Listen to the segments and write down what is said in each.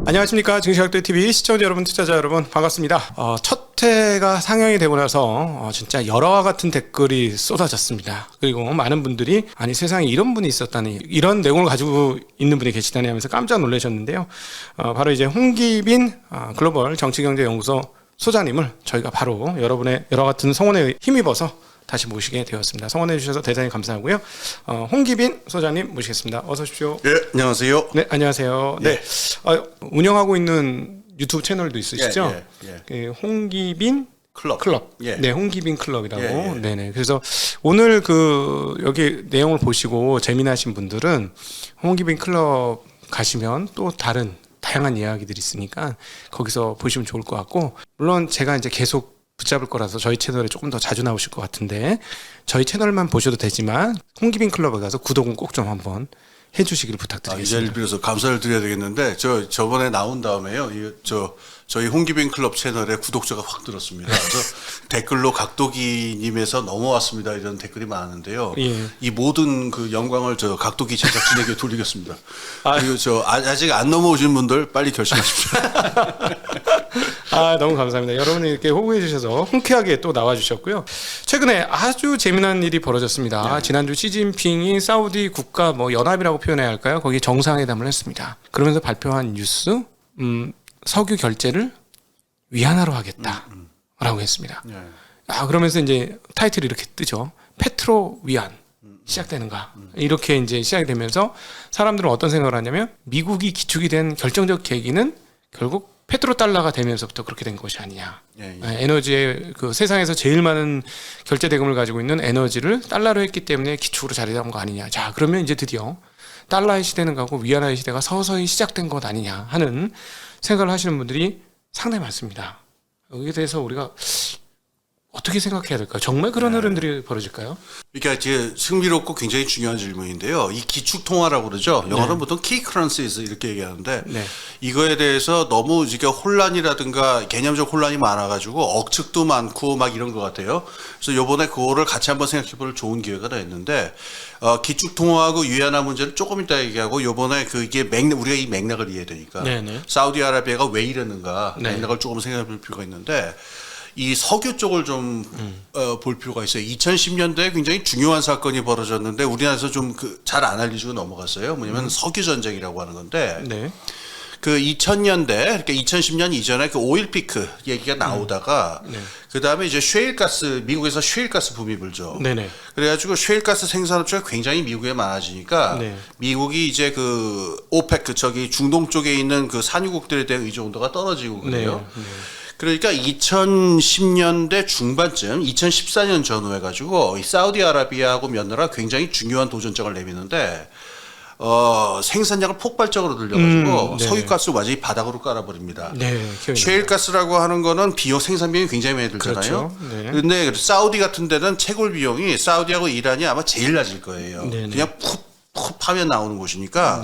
안녕하십니까. 증시각도TV 시청자 여러분, 투자자 여러분, 반갑습니다. 첫 회가 상영이 되고 나서 진짜 열화와 같은 댓글이 쏟아졌습니다. 그리고 많은 분들이 아니 세상에 이런 분이 있었다니, 이런 내용을 가지고 있는 분이 계시다니 하면서 깜짝 놀라셨는데요. 바로 이제 홍기빈 글로벌 정치경제연구소 소장님을 저희가 바로 여러분의 여러 같은 성원에 힘입어서 다시 모시게 되었습니다. 성원해 주셔서 대단히 감사하고요. 홍기빈 소장님 모시겠습니다. 어서 오십시오. 네, 안녕하세요. 네, 안녕하세요. 네, 운영하고 있는 유튜브 채널도 있으시죠? 홍기빈 클럽. 네, 홍기빈 클럽이라고. 네네. 그래서 오늘 여기 내용을 보시고 재미나신 분들은 홍기빈 클럽 가시면 또 다른 다양한 이야기들이 있으니까 거기서 보시면 좋을 것 같고, 물론 제가 이제 계속 붙잡을 거라서 저희 채널에 조금 더 자주 나오실 것 같은데 저희 채널만 보셔도 되지만 홍기빈 클럽에 가서 구독은 꼭 좀 한번 해주시기를 부탁드리겠습니다. 이 자리를 빌어서 감사를 드려야 되겠는데 저번에 나온 다음에요. 저희 홍기빈 클럽 채널에 구독자가 확 늘었습니다. 그래서 댓글로 각도기님에서 넘어왔습니다 이런 댓글이 많은데요. 이 모든 그 영광을 저 각도기 제작진에게 돌리겠습니다. 그리고 아직 안 넘어오신 분들 빨리 결심하십시오. 너무 감사합니다. 여러분이 이렇게 호응해 주셔서 흔쾌하게 또 나와 주셨고요. 최근에 아주 재미난 일이 벌어졌습니다. 지난주 시진핑이 사우디 국가 연합이라고 표현해야 할까요? 거기 정상회담을 했습니다. 그러면서 발표한 뉴스, 석유 결제를 위안화로 하겠다라고 했습니다. 그러면서 이제 타이틀이 이렇게 뜨죠. 페트로 위안 시작되는가. 이렇게 이제 시작이 되면서 사람들은 어떤 생각을 하냐면 미국이 기축이 된 결정적 계기는 결국 페트로 달러가 되면서부터 그렇게 된 것이 아니냐. 에너지의 세상에서 제일 많은 결제 대금을 가지고 있는 에너지를 달러로 했기 때문에 기축으로 자리 잡은 거 아니냐. 자, 그러면 이제 드디어 달러의 시대는 가고 위안화의 시대가 서서히 시작된 것 아니냐 하는 생각을 하시는 분들이 상당히 많습니다. 여기에 대해서 우리가 어떻게 생각해야 될까요? 정말 그런 흐름들이 벌어질까요? 그러니까 이제 흥미롭고 굉장히 중요한 질문인데요. 이 기축 통화라고 그러죠. 영어로는 보통 key currencies 이렇게 얘기하는데 이거에 대해서 너무 이게 혼란이라든가 개념적 혼란이 많아가지고 억측도 많고 막 이런 것 같아요. 그래서 요번에 그거를 같이 한번 생각해볼 좋은 기회가 됐는데 기축 통화하고 위안화 문제를 조금 이따 얘기하고 요번에 이게 우리가 이 맥락을 이해해야 되니까 사우디아라비아가 왜 이랬는가 맥락을 조금 생각해볼 필요가 있는데. 이 석유 쪽을 좀 볼 필요가 있어요. 2010년대에 굉장히 중요한 사건이 벌어졌는데 우리나라에서 좀 잘 안 알려지고 넘어갔어요. 뭐냐면 석유 전쟁이라고 하는 건데 그 2000년대, 그러니까 2010년 이전에 그 오일 피크 얘기가 나오다가 그 다음에 이제 셰일가스, 미국에서 셰일가스 붐이 불죠. 그래가지고 셰일가스 생산업체가 굉장히 미국에 많아지니까 미국이 이제 오페크 중동 쪽에 있는 산유국들에 대한 의존도가 떨어지고 그래요. 그러니까 2010년대 중반쯤 2014년 전후해 가지고 이 사우디아라비아하고 몇 나라가 굉장히 중요한 도전장을 내미는데 생산량을 폭발적으로 늘려가지고 석유가스를 완전히 바닥으로 깔아버립니다. 셰일가스라고 하는 거는 생산 비용이 굉장히 많이 들잖아요. 근데 사우디 같은 데는 채굴 비용이 사우디하고 이란이 아마 제일 낮을 거예요. 그냥 푹 파면 나오는 곳이니까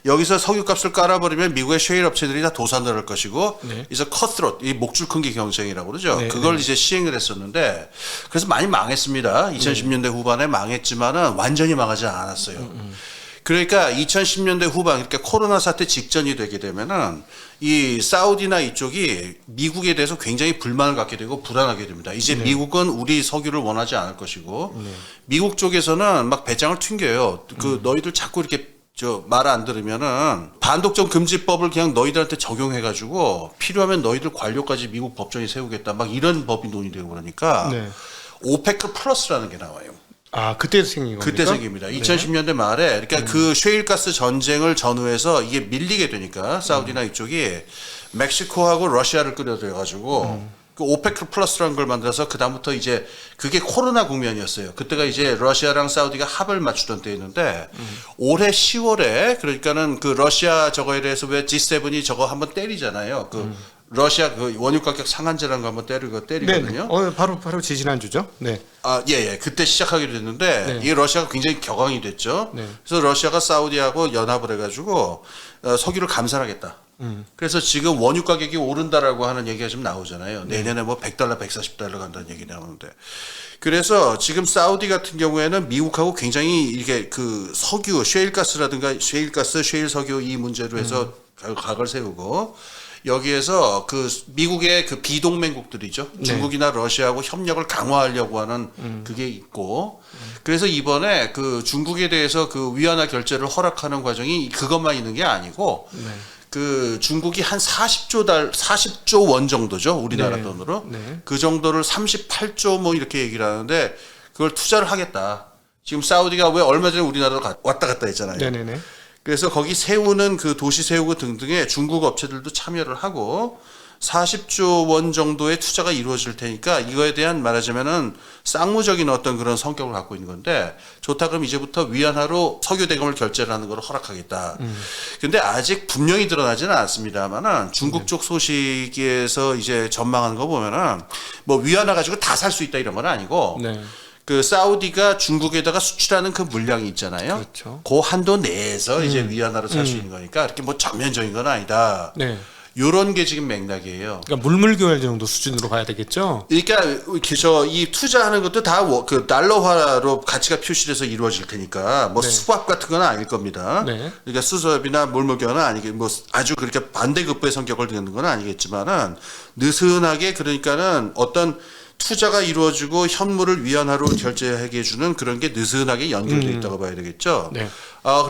여기서 석유값을 깔아버리면 미국의 셰일 업체들이 다 도산을 할 것이고 그래서 컷스롯, 이 목줄 큰 게 경쟁이라고 그러죠. 그걸 이제 시행을 했었는데 그래서 많이 망했습니다. 2010년대 후반에 망했지만은 완전히 망하지 않았어요. 그러니까 2010년대 후반, 그러니까 코로나 사태 직전이 되게 되면은 이 사우디나 이쪽이 미국에 대해서 굉장히 불만을 갖게 되고 불안하게 됩니다. 이제 미국은 우리 석유를 원하지 않을 것이고 미국 쪽에서는 막 배짱을 튕겨요. 너희들 자꾸 이렇게 말 안 들으면은 반독점 금지법을 그냥 너희들한테 적용해가지고 필요하면 너희들 관료까지 미국 법정에 세우겠다. 막 이런 법이 논의되고 그러니까 오페크 플러스라는 게 나와요. 그때 생긴 겁니까? 그때 생깁니다. 2010년대 말에 그러니까 그 셰일가스 전쟁을 전후해서 이게 밀리게 되니까 사우디나 이쪽이 멕시코하고 러시아를 끌어들여가지고 그 오페크 플러스라는 걸 만들어서 그 다음부터 이제 그게 코로나 국면이었어요. 그때가 이제 러시아랑 사우디가 합을 맞추던 때였는데 올해 10월에 그러니까는 그 러시아 저거에 대해서 왜 G7이 저거 한번 때리잖아요. 러시아 원유 가격 상한제라는 거 한번 때리거든요. 바로 지지난주죠. 그때 시작하게 됐는데 이게 러시아가 굉장히 격앙이 됐죠. 그래서 러시아가 사우디하고 연합을 해가지고 석유를 감산하겠다. 그래서 지금 원유 가격이 오른다라고 하는 얘기가 좀 나오잖아요. 내년에 뭐 $100, $140 간다는 얘기 나오는데. 그래서 지금 사우디 같은 경우에는 미국하고 굉장히 이게 석유, 셰일가스라든가 셰일 석유 이 문제로 해서 각을 세우고 여기에서 그 미국의 그 비동맹국들이죠. 네. 중국이나 러시아하고 협력을 강화하려고 하는 그게 있고 그래서 이번에 그 중국에 대해서 그 위안화 결제를 허락하는 과정이 그것만 있는 게 아니고 네. 그 중국이 한 40조 원 정도죠. 우리나라 네. 돈으로. 네. 그 정도를 38조 뭐 이렇게 얘기를 하는데 그걸 투자를 하겠다. 지금 사우디가 왜 얼마 전에 우리나라로 왔다 갔다 했잖아요. 네네네. 그래서 거기 세우는 그 도시 세우고 등등의 중국 업체들도 참여를 하고 40조 원 정도의 투자가 이루어질 테니까 이거에 대한 말하자면은 쌍무적인 어떤 그런 성격을 갖고 있는 건데 좋다 그럼 이제부터 위안화로 석유 대금을 결제를 하는 걸 허락하겠다. 근데 아직 분명히 드러나지는 않습니다만은 중국 쪽 소식에서 이제 전망하는 거 보면은 뭐 위안화 가지고 다 살 수 있다 이런 건 아니고 네. 그 사우디가 중국에다가 수출하는 그 물량이 있잖아요. 그렇죠. 그 한도 내에서 이제 위안화로 살 수 있는 거니까 이렇게 뭐 전면적인 건 아니다. 네. 요런 게 지금 맥락이에요. 그러니까 물물교환 정도 수준으로 봐야 되겠죠. 그러니까 이 투자하는 것도 다 그 달러화로 가치가 표시돼서 이루어질 테니까 뭐 네. 수합 같은 건 아닐 겁니다. 네. 그러니까 수수합이나 물물교환은 아니게 뭐 아주 그렇게 반대급부의 성격을 띠는 건 아니겠지만은 느슨하게 그러니까는 어떤 투자가 이루어지고 현물을 위안화로 결제하게 해주는 그런 게 느슨하게 연결돼 있다고 봐야 되겠죠. 네.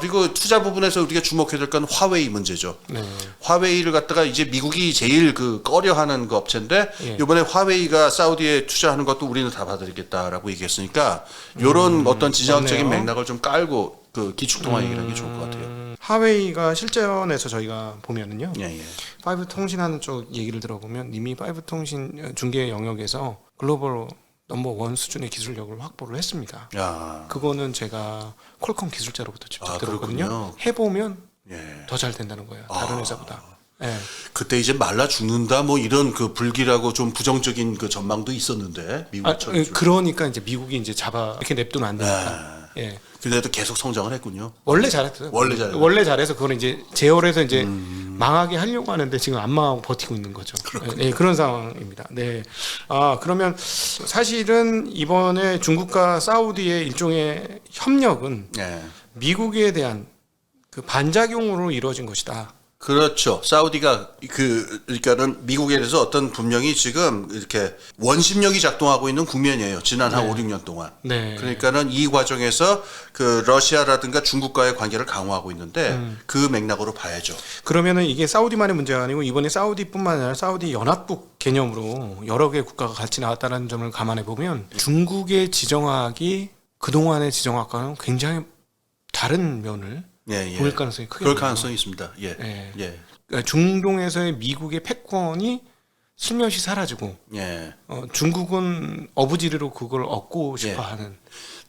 그리고 투자 부분에서 우리가 주목해야 될 건 화웨이 문제죠. 네. 화웨이를 갖다가 이제 미국이 제일 그 꺼려하는 그 업체인데 예. 이번에 화웨이가 사우디에 투자하는 것도 우리는 다 받아들이겠다라고 얘기했으니까 이런 어떤 지정학적인 그렇네요. 맥락을 좀 깔고 그 기축통화 얘기를 하는 게 좋을 것 같아요. 하웨이가 실전에서 저희가 보면은요. 예, 예. 5 통신하는 쪽 얘기를 들어보면 이미 5 통신 중계 영역에서 글로벌 넘버 원 수준의 기술력을 확보를 했습니다. 야, 그거는 제가 퀄컴 기술자로부터 직접 들었거든요. 그렇군요. 해보면 예. 더 잘 된다는 거예요. 다른 회사보다. 예. 그때 이제 말라 죽는다 뭐 이런 그 불길하고 좀 부정적인 그 전망도 있었는데 미국 철수. 그러니까 이제 미국이 이제 잡아 이렇게 냅두면 안 되니까. 예. 근데도 계속 성장을 했군요. 원래 잘했어요. 원래 잘해서 그거는 이제 제어해서 이제 망하게 하려고 하는데 지금 안 망하고 버티고 있는 거죠. 네, 그런 상황입니다. 네. 그러면 사실은 이번에 중국과 사우디의 일종의 협력은 예. 미국에 대한 그 반작용으로 이루어진 것이다. 그렇죠. 사우디가 그러니까는 미국에 대해서 어떤 분명히 지금 이렇게 원심력이 작동하고 있는 국면이에요. 지난 한 5, 6년 동안. 네. 그러니까는 이 과정에서 그 러시아라든가 중국과의 관계를 강화하고 있는데 그 맥락으로 봐야죠. 그러면은 이게 사우디만의 문제가 아니고 이번에 사우디뿐만 아니라 사우디 연합국 개념으로 여러 개의 국가가 같이 나왔다는 점을 감안해 보면 중국의 지정학이 그동안의 지정학과는 굉장히 다른 면을 예, 예. 보일 가능성이 크게 그럴 있네요. 가능성이 있습니다. 예. 예. 예. 그러니까 중동에서의 미국의 패권이 슬며시 사라지고 예. 중국은 어부지리로 그걸 얻고 싶어하는.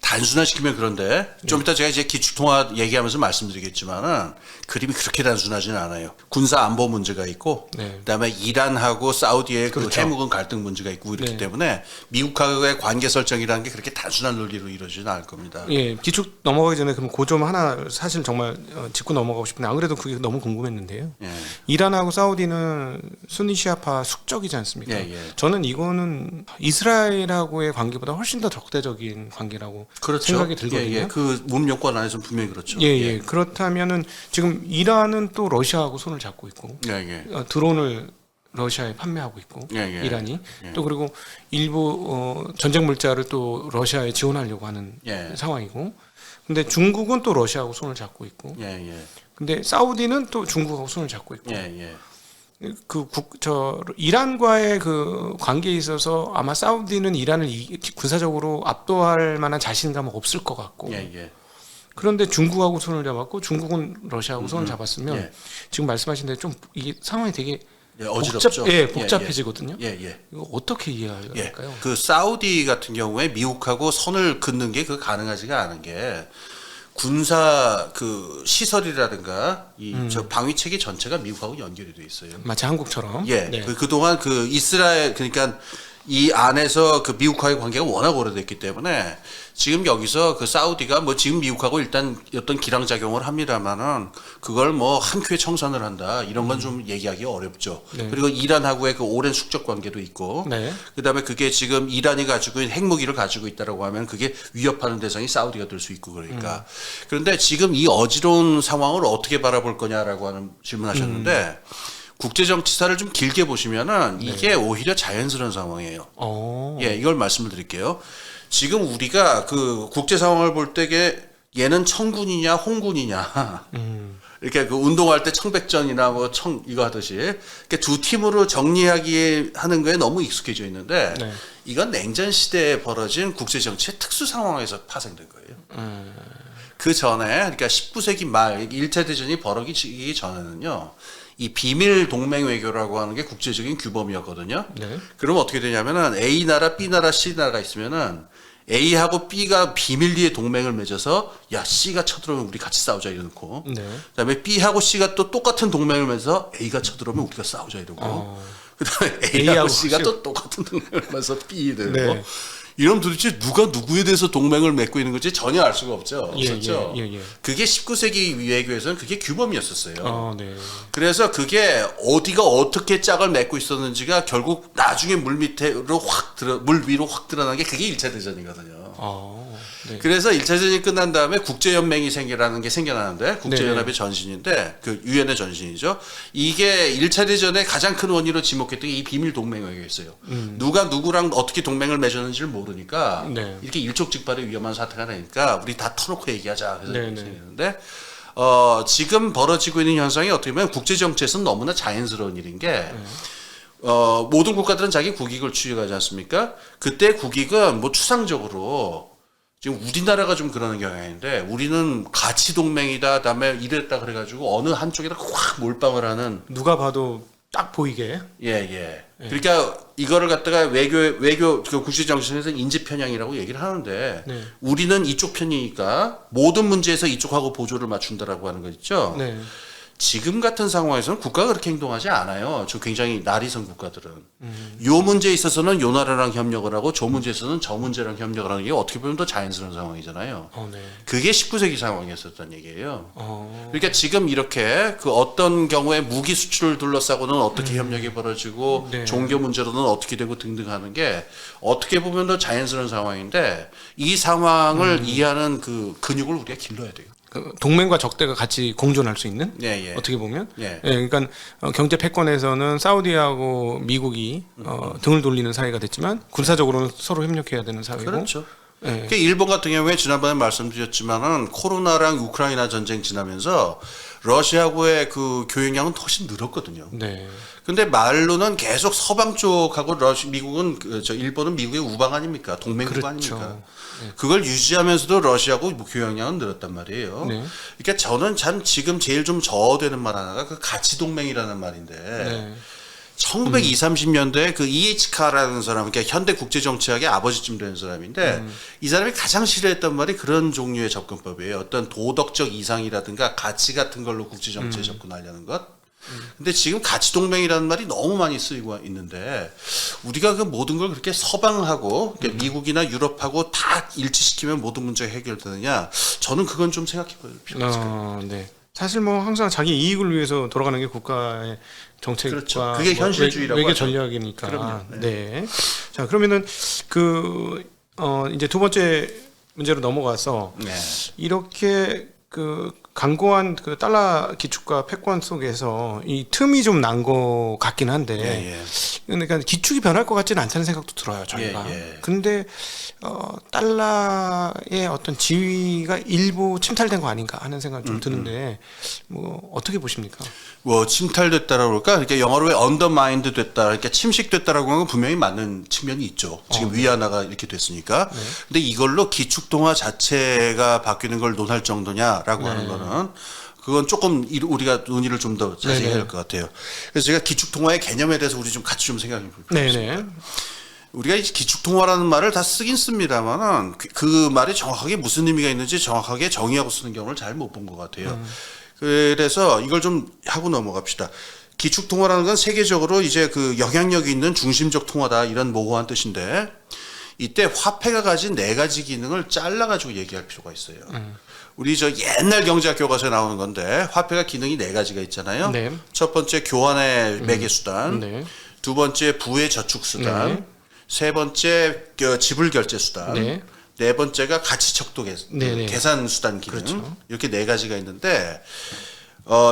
단순화시키면 그런데 좀 이따 제가 이제 기축통화 얘기하면서 말씀드리겠지만은 그림이 그렇게 단순하지는 않아요. 군사 안보 문제가 있고 네. 그다음에 이란하고 사우디의 그 그렇죠. 해묵은 갈등 문제가 있고 이렇기 네. 때문에 미국하고의 관계 설정이라는 게 그렇게 단순한 논리로 이루어지지는 않을 겁니다. 예, 기축 넘어가기 전에 그럼 그 점 하나 사실 정말 짚고 넘어가고 싶은데 안 그래도 그게 너무 궁금했는데요. 예. 이란하고 사우디는 순니 시아파 숙적이지 않습니까? 예, 예. 저는 이거는 이스라엘하고의 관계보다 훨씬 더 적대적인 관계라고 그렇죠. 생각이 들거든요. 예, 예. 그 문명권 안에서는 분명히 그렇죠. 예. 그렇다면은 지금 이란은 또 러시아하고 손을 잡고 있고 예, 예. 드론을 러시아에 판매하고 있고 예, 예. 이란이 예. 또 그리고 일부 전쟁 물자를 또 러시아에 지원하려고 하는 예. 상황이고 근데 중국은 또 러시아하고 손을 잡고 있고 예, 예. 근데 사우디는 또 중국하고 손을 잡고 있고 예, 예. 이란과의 그 관계에 있어서 아마 사우디는 이란을 군사적으로 압도할 만한 자신감은 없을 것 같고 예, 예. 그런데 중국하고 손을 잡았고 중국은 러시아하고 손을 잡았으면 예. 지금 말씀하신 대로 좀 이게 상황이 되게 예, 어지럽죠. 복잡해지거든요. 예, 예. 이거 어떻게 이해해야 예. 할까요? 그 사우디 같은 경우에 미국하고 선을 긋는 게 그 가능하지가 않은 게 군사 그 시설이라든가 이 저 방위 체계 전체가 미국하고 연결이 돼 있어요. 마치 한국처럼. 예. 네. 그동안 그 이스라엘 그러니까 이 안에서 그 미국과의 관계가 워낙 오래됐기 때문에 지금 여기서 그 사우디가 뭐 지금 미국하고 일단 어떤 기량작용을 합니다만은 그걸 뭐 한 큐에 청산을 한다 이런 건 좀 얘기하기 어렵죠. 네. 그리고 이란하고의 그 오랜 숙적 관계도 있고 네. 그다음에 그게 지금 이란이 가지고 있는 핵무기를 가지고 있다라고 하면 그게 위협하는 대상이 사우디가 될 수 있고 그러니까 그런데 지금 이 어지러운 상황을 어떻게 바라볼 거냐라고 하는 질문하셨는데 국제정치사를 좀 길게 보시면은 이게 오히려 자연스러운 상황이에요. 예, 이걸 말씀을 드릴게요. 지금 우리가 그 국제 상황을 볼 때게 얘는 청군이냐 홍군이냐 이렇게 그 운동할 때 청백전이나 뭐 청 이거 하듯이 이렇게 두 팀으로 정리하기 하는 거에 너무 익숙해져 있는데 네. 이건 냉전 시대에 벌어진 국제 정치의 특수 상황에서 파생된 거예요. 그 전에 그러니까 19세기 말 1차 대전이 벌어지기 전에는요. 이 비밀 동맹 외교라고 하는 게 국제적인 규범이었거든요. 네. 그러면 어떻게 되냐면은 A 나라, B 나라, C 나라가 있으면은 A하고 B가 비밀리에 동맹을 맺어서 야 C가 쳐들어오면 우리 같이 싸우자 이러고 네. 그다음에 B하고 C가 또 똑같은 동맹을 맺어서 A가 쳐들어오면 우리가 싸우자 이러고 그다음에 A하고 C가 또 똑같은 동맹을 맺어서 B 되고 네. 이러면 도대체 누가 누구에 대해서 동맹을 맺고 있는 건지 전혀 알 수가 없죠. 예, 없었죠. 예, 예, 예. 그게 19세기 외교에서는 그게 규범이었었어요. 네. 그래서 그게 어디가 어떻게 짝을 맺고 있었는지가 결국 나중에 물 밑으로 물 위로 확 드러난 게 그게 1차 대전이거든요. 네. 그래서 1차 대전이 끝난 다음에 국제연맹이 생겨나는데 국제연합의 네. 전신인데 그 유엔의 전신이죠. 이게 1차 대전의 가장 큰 원인으로 지목했던 게 이 비밀 동맹 외교였어요. 누가 누구랑 어떻게 동맹을 맺었는지를 모르니까 네. 이렇게 일촉즉발의 위험한 사태가 나니까 우리 다 터놓고 얘기하자 그래서 네, 네. 생겼는데 지금 벌어지고 있는 현상이 어떻게 보면 국제정치에서는 너무나 자연스러운 일인 게 모든 국가들은 자기 국익을 추구하지 않습니까? 그때 국익은 뭐 추상적으로 지금 우리나라가 좀 그러는 경향인데 우리는 가치 동맹이다, 그다음에 이랬다 그래가지고 어느 한쪽에다 확 몰빵을 하는 누가 봐도 딱 보이게. 예. 그러니까 이거를 갖다가 외교 그 국제정치에서 인지 편향이라고 얘기를 하는데 네. 우리는 이쪽 편이니까 모든 문제에서 이쪽하고 보조를 맞춘다라고 하는 거 있죠. 네. 지금 같은 상황에서는 국가가 그렇게 행동하지 않아요. 저 굉장히 나리선 국가들은. 요 문제에 있어서는 요 나라랑 협력을 하고 저 문제에 있어서는 저 문제랑 협력을 하는 게 어떻게 보면 더 자연스러운 상황이잖아요. 네. 그게 19세기 상황이었었단 얘기예요. 그러니까 지금 이렇게 그 어떤 경우에 무기 수출을 둘러싸고는 어떻게 협력이 벌어지고 네. 종교 문제로는 어떻게 되고 등등 하는 게 어떻게 보면 더 자연스러운 상황인데 이 상황을 이해하는 그 근육을 우리가 길러야 돼요. 그 동맹과 적대가 같이 공존할 수 있는 예. 어떻게 보면 예. 그러니까 경제 패권에서는 사우디하고 미국이 등을 돌리는 사이가 됐지만 군사적으로는 서로 협력해야 되는 사회고 그렇죠. 예. 그러니까 일본 같은 경우에 지난번에 말씀드렸지만은 코로나랑 우크라이나 전쟁 지나면서 러시아하고의 그 교역량은 훨씬 늘었거든요. 네. 근데 말로는 계속 서방 쪽하고 미국은 저 일본은 미국의 우방 아닙니까? 동맹국 그렇죠. 아닙니까? 그걸 유지하면서도 러시아하고 교역량은 늘었단 말이에요. 네. 그러니까 저는 참 지금 제일 좀 저어되는 말 하나가 그 가치 동맹이라는 말인데 네. 1920, 30년대에 그 E.H. 카라는 사람, 그러니까 현대 국제정치학의 아버지쯤 되는 사람인데 이 사람이 가장 싫어했던 말이 그런 종류의 접근법이에요. 어떤 도덕적 이상이라든가 가치 같은 걸로 국제정치에 접근하려는 것. 근데 지금 가치 동맹이라는 말이 너무 많이 쓰이고 있는데 우리가 그 모든 걸 그렇게 서방하고 미국이나 유럽하고 다 일치시키면 모든 문제가 해결되느냐? 저는 그건 좀 생각해 볼 필요가 있어요. 네. 사실 뭐 항상 자기 이익을 위해서 돌아가는 게 국가의 정책과 그렇죠. 그게 현실주의라고 외교 하죠. 전략이니까. 그럼요. 네. 자 그러면은 그 이제 두 번째 문제로 넘어가서 네. 이렇게 그 강고한 그 달러 기축과 패권 속에서 이 틈이 좀 난 것 같긴 한데, 그러니까 기축이 변할 것 같지는 않다는 생각도 들어요 저희가. 근데 달러의 어떤 지위가 일부 침탈된 거 아닌가 하는 생각이 좀 드는데, 뭐 어떻게 보십니까? 뭐 침탈됐다라고 그럴까? 그러니까 영어로 왜 언더마인드 됐다, 그러니까 침식됐다라고 하는 건 분명히 맞는 측면이 있죠. 지금 위안화가 이렇게 됐으니까. 근데 이걸로 기축통화 자체가 바뀌는 걸 논할 정도냐라고 하는 거는 그건 조금 우리가 논의를 좀 더 자세히 해야 될 것 같아요. 그래서 제가 기축통화의 개념에 대해서 우리 좀 같이 좀 생각해 볼 필요가 있습니다. 우리가 이 기축통화라는 말을 다 쓰긴 씁니다만은 그 말이 정확하게 무슨 의미가 있는지 정확하게 정의하고 쓰는 경우를 잘 못 본 것 같아요. 그래서 이걸 좀 하고 넘어갑시다. 기축 통화라는 건 세계적으로 이제 그 영향력이 있는 중심적 통화다 이런 모호한 뜻인데 이때 화폐가 가진 네 가지 기능을 잘라가지고 얘기할 필요가 있어요. 우리 저 옛날 경제학 교과서에 나오는 건데 화폐가 기능이 네 가지가 있잖아요. 네. 첫 번째 교환의 매개 수단, 네. 두 번째 부의 저축 수단, 네. 세 번째 지불 결제 수단, 네. 네 번째가 가치 척도 네네. 계산 수단 기능 그렇죠. 이렇게 네 가지가 있는데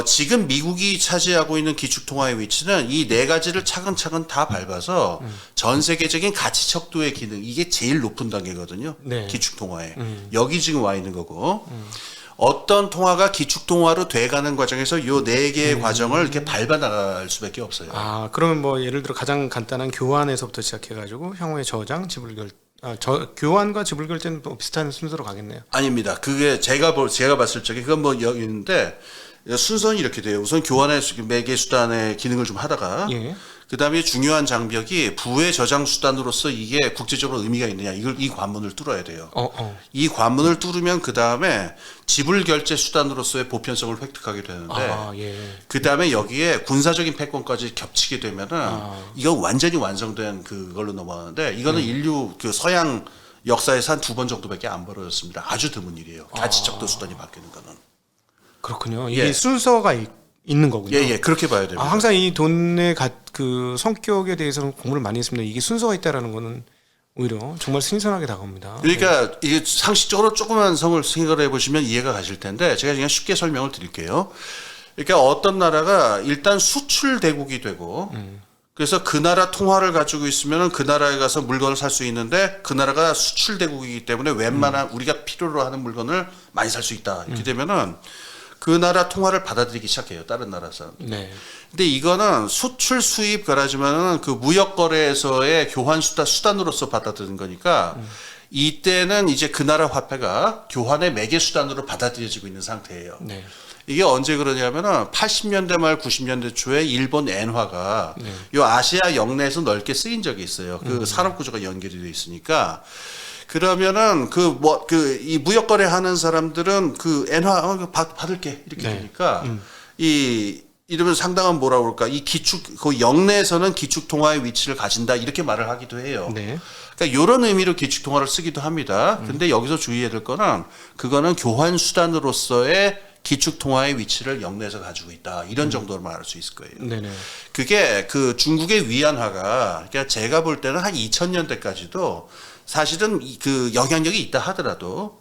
지금 미국이 차지하고 있는 기축 통화의 위치는 이 네 가지를 차근차근 다 밟아서 전 세계적인 가치 척도의 기능 이게 제일 높은 단계거든요. 네. 기축 통화에 여기 지금 와 있는 거고 어떤 통화가 기축 통화로 돼가는 과정에서 요 네 개의 과정을 이렇게 밟아 나갈 수밖에 없어요. 아, 그러면 뭐 예를 들어 가장 간단한 교환에서부터 시작해가지고 향후에 저장, 지불결, 교환과 지불결제는 뭐 비슷한 순서로 가겠네요. 아닙니다. 그게 제가 봤을 적에 그건 뭐 여기 있는데 순서는 이렇게 돼요. 우선 교환의 매개 수단의 기능을 좀 하다가 예. 그다음에 중요한 장벽이 부의 저장 수단으로서 이게 국제적으로 의미가 있느냐 이 관문을 뚫어야 돼요. 이 관문을 뚫으면 그다음에 지불 결제 수단으로서의 보편성을 획득하게 되는데 예. 그다음에 여기에 군사적인 패권까지 겹치게 되면은 이건 완전히 완성된 그걸로 넘어가는데 이거는 인류 그 서양 역사에서 한 두 번 정도밖에 안 벌어졌습니다. 아주 드문 일이에요. 가치 척도 수단이 바뀌는 거는. 그렇군요. 이게 예. 순서가 있는 거군요. 예, 그렇게 봐야 됩니다. 항상 이 돈의 그 성격에 대해서는 공부를 많이 했습니다. 이게 순서가 있다라는 거는 오히려 정말 신선하게 다가옵니다. 그러니까 이게 상식적으로 조그만 성을 생각을 해보시면 이해가 가실 텐데 제가 그냥 쉽게 설명을 드릴게요. 그러니까 어떤 나라가 일단 수출 대국이 되고 그래서 그 나라 통화를 가지고 있으면 그 나라에 가서 물건을 살 수 있는데 그 나라가 수출 대국이기 때문에 웬만한 우리가 필요로 하는 물건을 많이 살 수 있다. 이렇게 되면은 그 나라 통화를 받아들이기 시작해요. 다른 나라 사람. 네. 근데 이거는 수출 수입 거라지만은 그 무역 거래에서의 교환 수단으로서 받아들이는 거니까 이때는 이제 그 나라 화폐가 교환의 매개 수단으로 받아들여지고 있는 상태예요. 네. 이게 언제 그러냐면은 80년대 말 90년대 초에 일본 엔화가 요 아시아 영내에서 넓게 쓰인 적이 있어요. 그 산업 구조가 연결이 돼 있으니까 그러면은 이 무역 거래 하는 사람들은 그 엔화 받을게 이렇게 네. 되니까 이러면 상당한 뭐라 그럴까 이 그 영내에서는 기축 통화의 위치를 가진다 이렇게 말을 하기도 해요. 네. 그러니까 이런 의미로 기축 통화를 쓰기도 합니다. 근데 여기서 주의해야 될 거는 그거는 교환 수단으로서의 기축 통화의 위치를 영내에서 가지고 있다 이런 정도로 말할 수 있을 거예요. 네네. 그게 그 중국의 위안화가 그러니까 제가 볼 때는 한 2000년대까지도 사실은 그 영향력이 있다 하더라도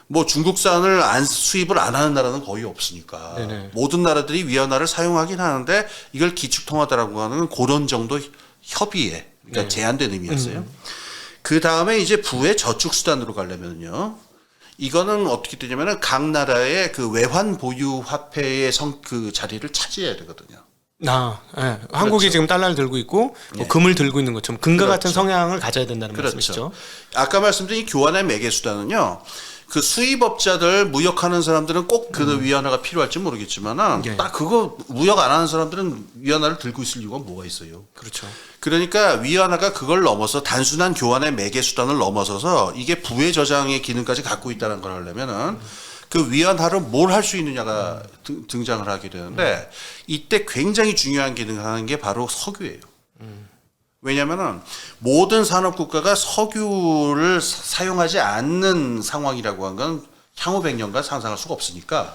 뭐 중국산을 수입을 안 하는 나라는 거의 없으니까 네네. 모든 나라들이 위안화를 사용하긴 하는데 이걸 기축통화다라고 하는 그런 정도 협의에 그러니까 네. 제한된 의미였어요. 그 다음에 이제 부의 저축 수단으로 가려면요. 이거는 어떻게 되냐면은 각 나라의 그 외환 보유 화폐의 그 자리를 차지해야 되거든요. 예. 한국이 지금 달러를 들고 있고 뭐 금을 들고 있는 것처럼 금과 같은 성향을 가져야 된다는 말씀이시죠? 아까 말씀드린 이 교환의 매개 수단은요. 그 수입업자들 무역하는 사람들은 꼭 그 위안화가 필요할지 모르겠지만은 예. 딱 그거 무역 안 하는 사람들은 위안화를 들고 있을 이유가 뭐가 있어요. 그렇죠. 그러니까 위안화가 그걸 넘어서 단순한 교환의 매개 수단을 넘어서서 이게 부의 저장의 기능까지 갖고 있다는 걸 하려면은 그 위안화로 뭘 할 수 있느냐가 등장을 하게 되는데 이때 굉장히 중요한 기능을 하는 게 바로 석유예요. 왜냐면은 모든 산업 국가가 석유를 사용하지 않는 상황이라고 한 건 향후 100년간 상상할 수가 없으니까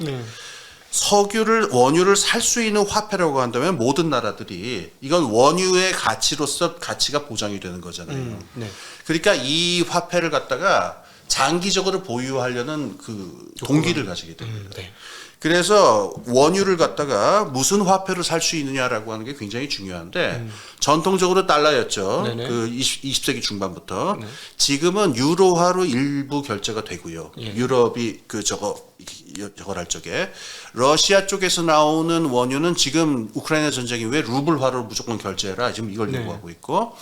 원유를 살 수 있는 화폐라고 한다면 모든 나라들이 이건 원유의 가치로서 가치가 보장이 되는 거잖아요. 네. 그러니까 이 화폐를 갖다가 장기적으로 보유하려는 그 동기를 가지게 됩니다. 네. 그래서 원유를 갖다가 무슨 화폐로 살 수 있느냐라고 하는 게 굉장히 중요한데 전통적으로 달러였죠. 네네. 그 20세기 중반부터 지금은 유로화로 일부 결제가 되고요. 예. 유럽이 저걸 할 적에 러시아 쪽에서 나오는 원유는 지금 우크라이나 전쟁 이후에 루블화로 무조건 결제해라 지금 이걸 네. 요구하고 있고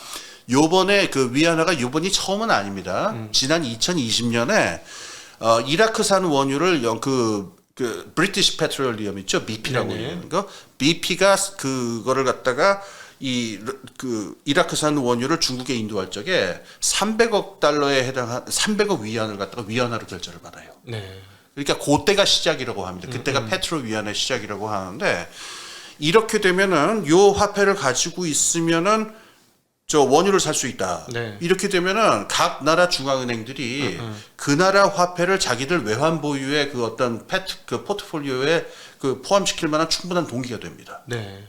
요번에 그 위안화가 요번이 처음은 아닙니다. 지난 2020년에 이라크산 원유를 그 브리티시 페트롤리엄 있죠? BP라고 네네. 얘기하는 거. BP가 그거를 갖다가 그 이라크산 원유를 중국에 인도할 적에 300억 달러에 해당한 300억 위안을 갖다가 위안화로 결제를 받아요. 네. 그러니까 그때가 시작이라고 합니다. 그때가 페트로 위안의 시작이라고 하는데 이렇게 되면은 요 화폐를 가지고 있으면은 저 원유를 살 수 있다. 네. 이렇게 되면은 각 나라 중앙은행들이 그 나라 화폐를 자기들 외환 보유의 그 어떤 그 포트폴리오에 그 포함시킬 만한 충분한 동기가 됩니다. 네.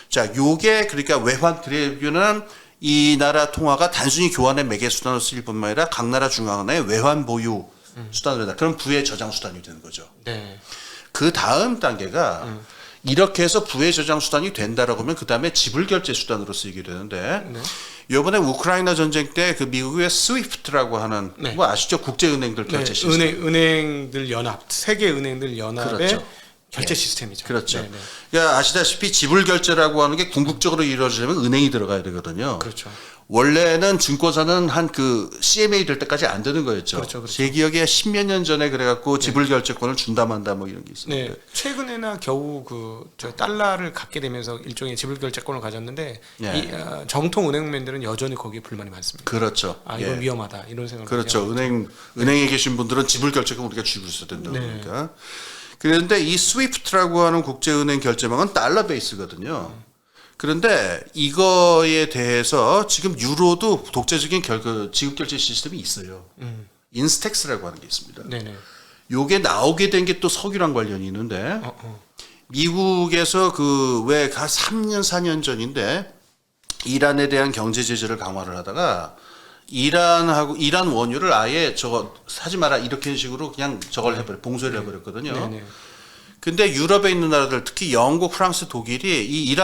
자, 요게 그러니까 외환 드래프는 이 나라 통화가 단순히 교환의 매개 수단으로 쓰일 뿐만 아니라 각 나라 중앙은행의 외환 보유 수단으로 다 그럼 부의 저장 수단이 되는 거죠. 네. 그 다음 단계가 이렇게 해서 부의 저장 수단이 된다라고 하면 그 다음에 지불 결제 수단으로 쓰이게 되는데 네. 이번에 우크라이나 전쟁 때 그 미국의 스위프트라고 하는 네. 뭐 아시죠? 국제은행들 결제 네. 시스템. 은행들 연합, 세계 은행들 연합의 그렇죠. 결제 시스템이죠. 그렇죠. 네, 네. 그러니까 아시다시피 지불 결제라고 하는 게 궁극적으로 이루어지려면 은행이 들어가야 되거든요. 그렇죠. 원래는 증권사는 한 그 CMA 될 때까지 안 되는 거였죠. 그렇죠. 제 기억에 10몇 년 전에 그래갖고 지불 결제권을 준다 만다 뭐 이런 게 있었는데. 네, 최근에나 겨우 저 달러를 갖게 되면서 일종의 지불 결제권을 가졌는데 예. 정통 은행맨들은 여전히 거기에 불만이 많습니다. 그렇죠. 아, 이건 예. 위험하다 이런 생각을 그렇죠. 하죠. 은행에 계신 분들은 지불 결제권 우리가 쥐고 있어야 된다고 네. 그러니까. 그런데 이 스위프트라고 하는 국제은행 결제망은 달러 베이스거든요. 그런데 이거에 대해서 지금 유로도 독자적인 지급 결제 시스템이 있어요. 인스텍스라고 하는 게 있습니다. 네네. 요게 나오게 된 게 또 석유랑 관련이 있는데 미국에서 그 왜 3년 4년 전인데 이란에 대한 경제 제재를 강화를 하다가 이란 원유를 아예 저거 사지 마라 이렇게 식으로 그냥 저걸 봉쇄를 해버렸거든요. 네네. 근데 유럽에 있는 나라들 특히 영국, 프랑스, 독일이 이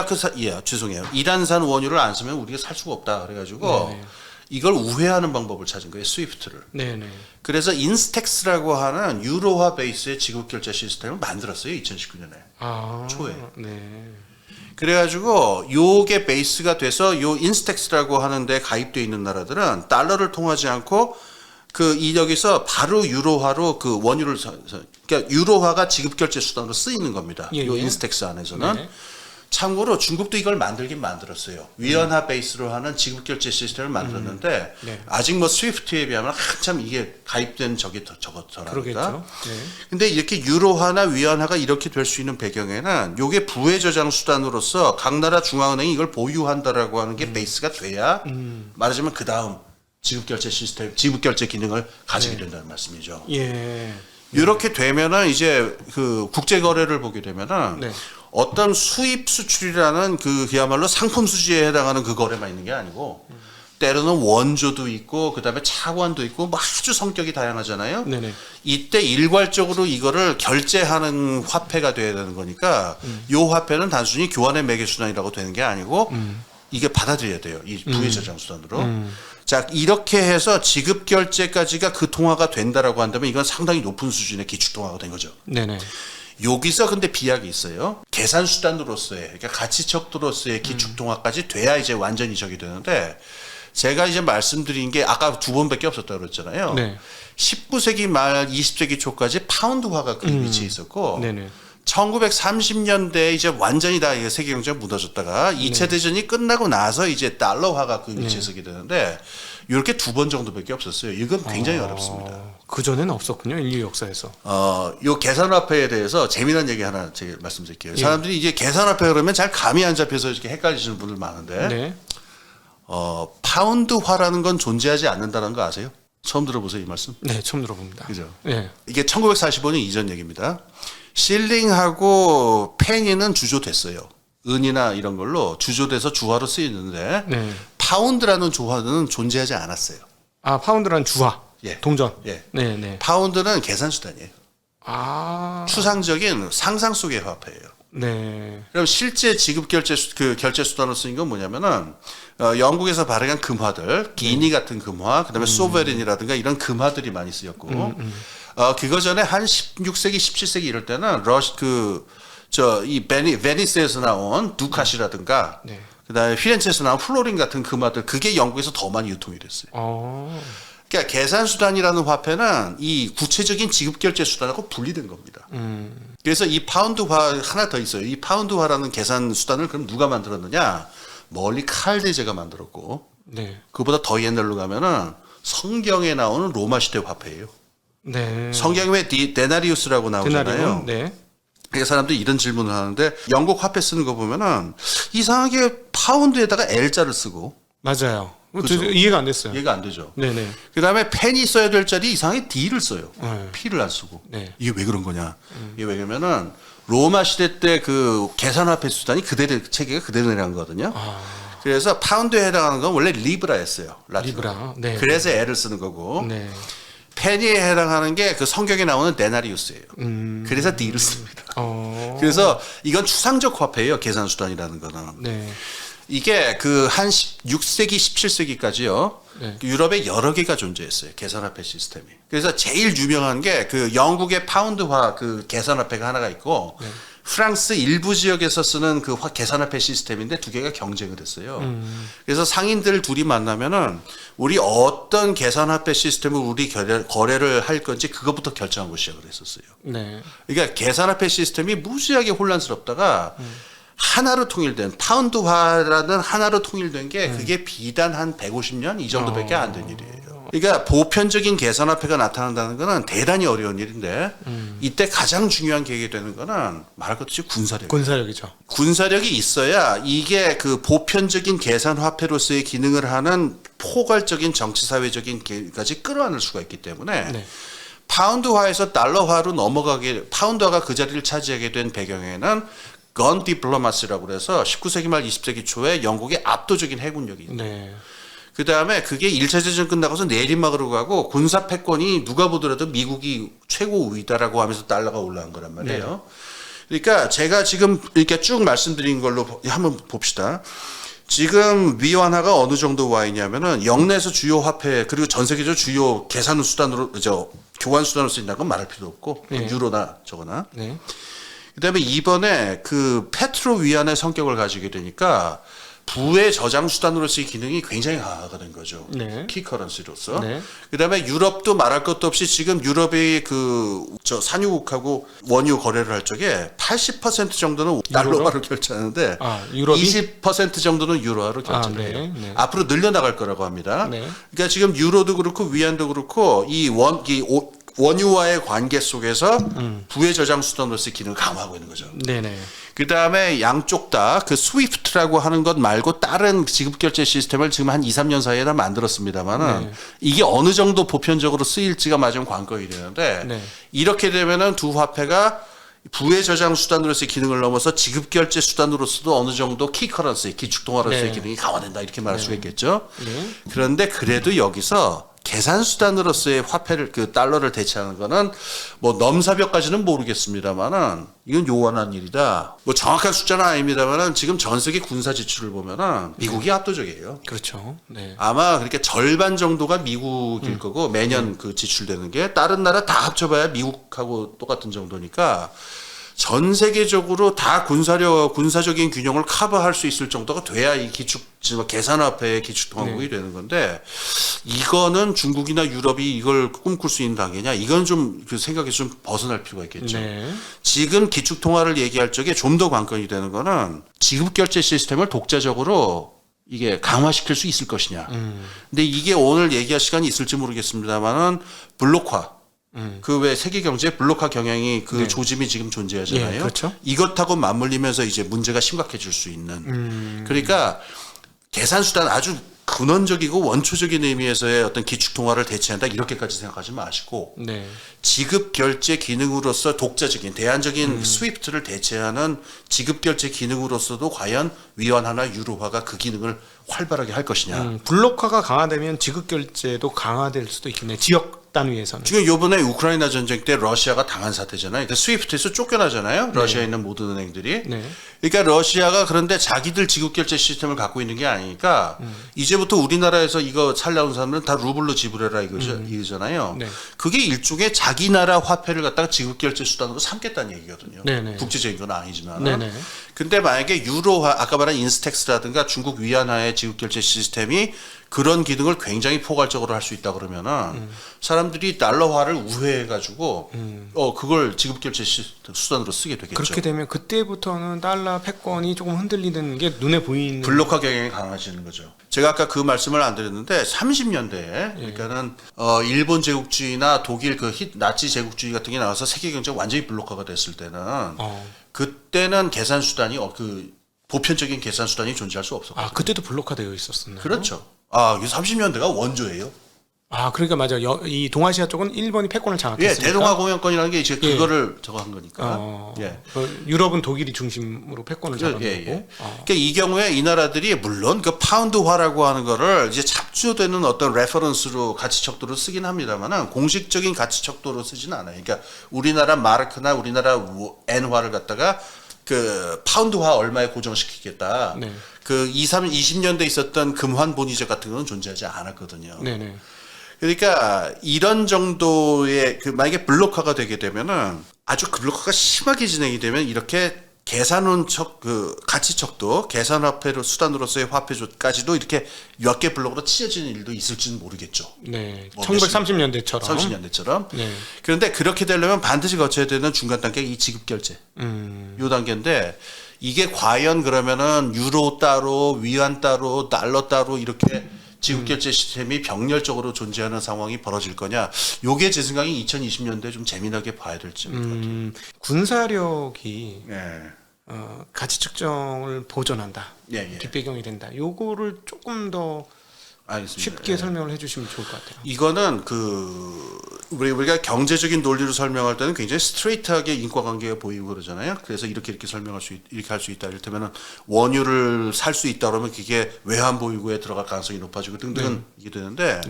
이란산 원유를 안 쓰면 우리가 살 수가 없다 그래가지고 네네. 이걸 우회하는 방법을 찾은 거예요. 스위프트를. 네네. 그래서 인스텍스라고 하는 유로화 베이스의 지급 결제 시스템을 만들었어요. 2019년에 아, 초에. 네. 그래가지고 요게 베이스가 돼서 요 인스텍스라고 하는데 가입돼 있는 나라들은 달러를 통하지 않고 여기서 바로 유로화로 그 원유를 그러니까 유로화가 지급 결제 수단으로 쓰이는 겁니다. 예, 요 예. 인스텍스 안에서는. 네. 참고로 중국도 이걸 만들긴 만들었어요. 위안화 베이스로 하는 지급 결제 시스템을 만들었는데 네. 아직 뭐 스위프트에 비하면 한참 이게 가입된 저거더랍니다. 그러겠죠. 네. 근데 이렇게 유로화나 위안화가 이렇게 될 수 있는 배경에는 요게 부의 저장 수단으로서 각 나라 중앙은행이 이걸 보유한다라고 하는 게 베이스가 돼야 말하자면 그 다음 지급 결제 시스템, 지급 결제 기능을 가지게 된다는 말씀이죠. 예. 이렇게 되면은 이제 그 국제 거래를 보게 되면은 네. 어떤 수입 수출이라는 그야말로 상품 수지에 해당하는 그 거래만 있는 게 아니고 때로는 원조도 있고 그다음에 차관도 있고 뭐 아주 성격이 다양하잖아요. 네네. 이때 일괄적으로 이거를 결제하는 화폐가 돼야 되는 거니까 요 화폐는 단순히 교환의 매개 수단이라고 되는 게 아니고 이게 받아들여야 돼요. 이 부의 저장 수단으로. 자, 이렇게 해서 지급 결제까지가 그 통화가 된다라고 한다면 이건 상당히 높은 수준의 기축 통화가 된 거죠. 네네. 여기서 근데 비약이 있어요. 계산 수단으로서의 그러니까 가치척도로서의 기축 통화까지 돼야 이제 완전히 적이 되는데 제가 이제 말씀드린 게 아까 2번밖에 없었다고 그랬잖아요. 네. 19세기 말 20세기 초까지 파운드화가 그 위치에 있었고 네네. 1930년대에 이제 완전히 다 세계 경제가 무너졌다가 2차 대전이 끝나고 나서 이제 달러화가 그 위치에 서게 되는데 이렇게 2번 정도밖에 없었어요. 이건 굉장히 어렵습니다. 그 전에는 없었군요. 인류 역사에서. 요 계산화폐에 대해서 재미난 얘기 하나 제가 말씀드릴게요. 예. 사람들이 이제 계산화폐 그러면 잘 감이 안 잡혀서 이렇게 헷갈리시는 분들 많은데 네. 파운드화라는 건 존재하지 않는다는 거 아세요? 처음 들어보세요, 이 말씀? 네, 처음 들어봅니다. 그죠? 네. 이게 1945년 이전 얘기입니다. 실링하고 페니는 주조됐어요. 은이나 이런 걸로 주조돼서 주화로 쓰이는데 네. 파운드라는 조화는 존재하지 않았어요. 아, 파운드란 주화. 예. 동전. 예. 네, 네. 파운드는 계산 수단이에요. 아. 추상적인 상상 속의 화폐예요. 네. 그럼 실제 지급 결제 결제 수단으로 쓰인 건 뭐냐면은 영국에서 발행한 금화들, 기니 같은 금화, 그다음에 소베린이라든가 이런 금화들이 많이 쓰였고, 그거 전에 한 16세기, 17세기 이럴 때는 이 베니스에서 나온 두카시라든가, 네. 그다음에 피렌체에서 나온 플로린 같은 금화들, 그게 영국에서 더 많이 유통이 됐어요. 그러니까 계산 수단이라는 화폐는 이 구체적인 지급 결제 수단하고 분리된 겁니다. 그래서 이 파운드화 하나 더 있어요. 이 파운드화라는 계산 수단을 그럼 누가 만들었느냐? 멀리 칼데제가 만들었고, 네. 그보다 더 옛날로 가면은 성경에 나오는 로마 시대 화폐예요. 네. 성경에 왜 데나리우스라고 나오잖아요. 데나리온. 네. 그러니까 사람들이 이런 질문을 하는데 영국 화폐 쓰는 거 보면은 이상하게 파운드에다가 L자를 쓰고 맞아요. 그렇죠. 이해가 안 됐어요. 이해가 안 되죠. 네네. 그다음에 펜이 써야 될 자리 이상하게 D를 써요. 네. P를 안 쓰고. 네. 이게 왜 그런 거냐? 이게 왜냐면은 로마 시대 때 그 계산화폐 수단이 그대로 체계가 그대로 내려간 거거든요. 그래서 파운드에 해당하는 건 원래 리브라였어요. 라틴어. 리브라. 네. 그래서 L을 쓰는 거고. 네. 페니에 해당하는 게 그 성경에 나오는 데나리우스예요. 그래서 D를 씁니다. 그래서 이건 추상적 화폐예요. 계산 수단이라는 거는. 네. 이게 그 한 6세기, 17세기까지요. 네. 유럽에 여러 개가 존재했어요. 계산화폐 시스템이. 그래서 제일 유명한 게 그 영국의 파운드화 그 계산화폐가 하나가 있고 네. 프랑스 일부 지역에서 쓰는 그 계산화폐 시스템인데 두 개가 경쟁을 했어요. 그래서 상인들 둘이 만나면은 우리 어떤 계산화폐 시스템을 우리 거래를 할 건지 그것부터 결정하고 시작을 했었어요. 네. 그러니까 계산화폐 시스템이 무지하게 혼란스럽다가 하나로 통일된 파운드화라는 하나로 통일된 게 그게 비단 한 150년 이 정도밖에 안 된 일이에요. 그러니까 보편적인 계산화폐가 나타난다는 거는 대단히 어려운 일인데 이때 가장 중요한 계획이 되는 거는 말할 것 없이 군사력. 군사력이죠. 군사력이 있어야 이게 그 보편적인 계산화폐로서의 기능을 하는 포괄적인 정치사회적인 계획까지 끌어안을 수가 있기 때문에 네. 파운드화에서 달러화로 넘어가게 파운드화가 그 자리를 차지하게 된 배경에는 건 디플로마시라고 그래서 19세기 말 20세기 초에 영국의 압도적인 해군력이 있어요. 네. 그 다음에 그게 1차 대전 끝나고서 내리막으로 가고 군사 패권이 누가 보더라도 미국이 최고 우위다라고 하면서 달러가 올라간 거란 말이에요. 그러니까 제가 지금 이렇게 쭉 말씀드린 걸로 한번 봅시다. 지금 위안화가 어느 정도 와 있냐면은 영내에서 주요 화폐 그리고 전 세계적 주요 계산 수단으로 교환 수단으로 쓰인다는 건 말할 필요 없고 네. 유로나 저거나. 네. 그다음에 이번에 그 페트로 위안의 성격을 가지게 되니까 부의 저장 수단으로서의 기능이 굉장히 강화가 된 거죠. 네. 키 커런시로서. 네. 그다음에 유럽도 말할 것도 없이 지금 유럽의 그 산유국하고 원유 거래를 할 적에 80% 정도는 달러화로 결제하는데 유럽이 20% 정도는 유로화로 결제를 해요. 네. 네. 앞으로 늘려나갈 거라고 합니다. 네. 그러니까 지금 유로도 그렇고 위안도 그렇고 원유와의 관계 속에서 부의 저장 수단으로서의 기능을 강화하고 있는 거죠. 네네. 그 다음에 양쪽 다 그 스위프트라고 하는 것 말고 다른 지급결제 시스템을 지금 한 2, 3년 사이에 다 만들었습니다만은 네. 이게 어느 정도 보편적으로 쓰일지가 마지막 관건이 되는데 네. 이렇게 되면은 두 화폐가 부의 저장 수단으로서의 기능을 넘어서 지급결제 수단으로서도 어느 정도 키커런시, 기축통화로서의 네. 기능이 강화된다 이렇게 말할 수가 있겠죠. 네. 그런데 그래도 여기서 계산 수단으로서의 화폐를 그 달러를 대체하는 거는 뭐 넘사벽까지는 모르겠습니다만은 이건 요원한 일이다. 뭐 정확한 숫자는 아닙니다만은 지금 전 세계 군사 지출을 보면은 미국이 압도적이에요. 그렇죠. 네. 아마 그렇게 절반 정도가 미국일 거고 매년 그 지출되는 게 다른 나라 다 합쳐봐야 미국하고 똑같은 정도니까 전 세계적으로 다 군사적인 균형을 커버할 수 있을 정도가 돼야 이 계산화폐의 기축통화국이 되는 건데 이거는 중국이나 유럽이 이걸 꿈꿀 수 있는 단계냐? 이건 좀 그 생각에서 좀 벗어날 필요가 있겠죠. 네. 지금 기축통화를 얘기할 적에 좀 더 관건이 되는 거는 지급결제 시스템을 독자적으로 이게 강화시킬 수 있을 것이냐. 근데 이게 오늘 얘기할 시간이 있을지 모르겠습니다만은 블록화. 그 왜 세계 경제 블록화 경향이 그 네. 조짐이 지금 존재하잖아요. 네, 그렇죠. 이것하고 맞물리면서 이제 문제가 심각해질 수 있는. 그러니까 계산 수단 아주 근원적이고 원초적인 의미에서의 어떤 기축 통화를 대체한다 이렇게까지 생각하지 마시고 네. 지급 결제 기능으로서 독자적인 대안적인 스위프트를 대체하는 지급 결제 기능으로서도 과연 위안화나 유로화가 그 기능을 활발하게 할 것이냐. 블록화가 강화되면 지급 결제도 강화될 수도 있겠네. 지역 단위에서는. 지금 요번에 우크라이나 전쟁 때 러시아가 당한 사태잖아요. 그러니까 스위프트에서 쫓겨나잖아요. 러시아에 있는 모든 은행들이. 네. 그러니까 러시아가 그런데 자기들 지급결제 시스템을 갖고 있는 게 아니니까 이제부터 우리나라에서 이거 살려온 사람들은 다 루블로 지불해라 이거잖아요. 네. 그게 일종의 자기 나라 화폐를 갖다가 지급결제 수단으로 삼겠다는 얘기거든요. 네네. 국제적인 건 아니지만. 네네. 근데 만약에 유로화, 아까 말한 인스텍스라든가 중국 위안화의 지급결제 시스템이 그런 기능을 굉장히 포괄적으로 할 수 있다 그러면은 사람들이 달러화를 우회해가지고 그걸 지급결제 수단으로 쓰게 되겠죠. 그렇게 되면 그때부터는 달러 패권이 조금 흔들리는 게 눈에 보이는. 블록화 경향이 강화지는 거죠. 제가 아까 그 말씀을 안 드렸는데 30년대에 그러니까는 일본 제국주의나 독일 그 나치 제국주의 같은 게 나와서 세계 경제가 완전히 블록화가 됐을 때는 그때는 계산 수단이 그 보편적인 계산 수단이 존재할 수 없었거든요. 아, 그때도 블록화되어 있었었나요? 그렇죠. 이게 30년대가 원조예요. 아, 그러니까 맞아요. 이 동아시아 쪽은 일본이 패권을 예, 장악했으니까. 대동아 공영권이라는 게 이제 그거를 저거 한 거니까. 예. 유럽은 독일이 중심으로 패권을 잡은 거고. 예. 그러니까 이 경우에 이 나라들이 물론 그 파운드화라고 하는 거를 이제 잡주되는 어떤 레퍼런스로 가치 척도로 쓰긴 합니다만은 공식적인 가치 척도로 쓰지는 않아요. 그러니까 우리나라 마르크나 우리나라 엔화를 갖다가 그 파운드화 얼마에 고정시키겠다. 네. 그 20년대 있었던 금환 본위제 같은 건 존재하지 않았거든요. 네네. 그러니까 이런 정도의 그 만약에 블록화가 되게 되면은 아주 블록화가 심하게 진행이 되면 이렇게 계산원척 그 가치척도 계산화폐로 수단으로서의 화폐까지도 이렇게 몇 개 블록으로 치어지는 일도 있을지는 모르겠죠. 네. 뭐 1930년대처럼. 30년대처럼. 네. 그런데 그렇게 되려면 반드시 거쳐야 되는 중간 단계가 이 지급결제. 요 단계인데 이게 과연 그러면은 유로 따로 위안 따로 달러 따로 이렇게 지급결제 시스템이 병렬적으로 존재하는 상황이 벌어질 거냐. 요게 제 생각이 2020년대에 좀 재미나게 봐야 될 점인 것 같아요. 군사력이 예. 가치 측정을 보존한다. 예. 뒷배경이 된다. 요거를 조금 더 알겠습니다. 쉽게 설명을 해주시면 좋을 것 같아요. 이거는 우리가 경제적인 논리로 설명할 때는 굉장히 스트레이트하게 인과관계가 보이고 그러잖아요. 그래서 이렇게 이렇게 할 수 있다. 이를테면 원유를 살 수 있다 그러면 그게 외환 보유고에 들어갈 가능성이 높아지고 등등은 이게 되는데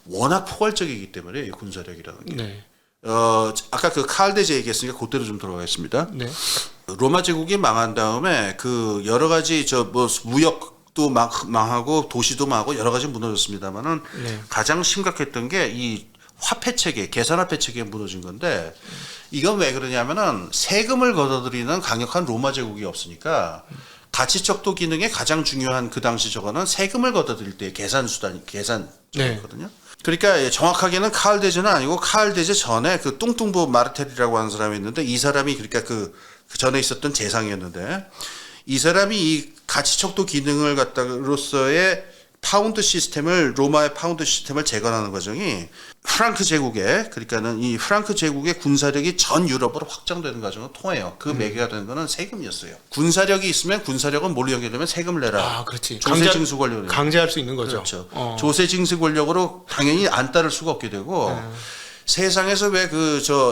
워낙 포괄적이기 때문에 이 군사력이라는 게. 네. 아까 그 칼데제 얘기했으니까 그대로 좀 들어가겠습니다. 네. 로마 제국이 망한 다음에 그 여러 가지 무역도 망하고 도시도 망하고 여러 가지 무너졌습니다만은 가장 심각했던 게 이 화폐 체계, 계산화폐 체계가 무너진 건데 이건 왜 그러냐면은 세금을 걷어들이는 강력한 로마 제국이 없으니까 가치척도 기능의 가장 중요한 그 당시 저거는 세금을 걷어들일 때 계산이거든요. 그러니까 정확하게는 카를 데제는 아니고 카를 데제 전에 그 뚱뚱보 마르텔이라고 하는 사람이 있는데 이 사람이 그러니까 그 전에 있었던 재상이었는데 이 사람이 이 가치척도 기능을 갖다로서의 파운드 시스템을 로마의 파운드 시스템을 재건하는 과정이 프랑크 제국의 그러니까는 이 프랑크 제국의 군사력이 전 유럽으로 확장되는 과정을 통해요. 그 매개가 되는 거는 세금이었어요. 군사력이 있으면 군사력은 뭘로 연결되면 세금을 내라. 아, 그렇지. 조세 징수 권력으로 강제할 수 있는 거죠. 그렇죠. 조세 징수 권력으로 당연히 안 따를 수가 없게 되고 세상에서 왜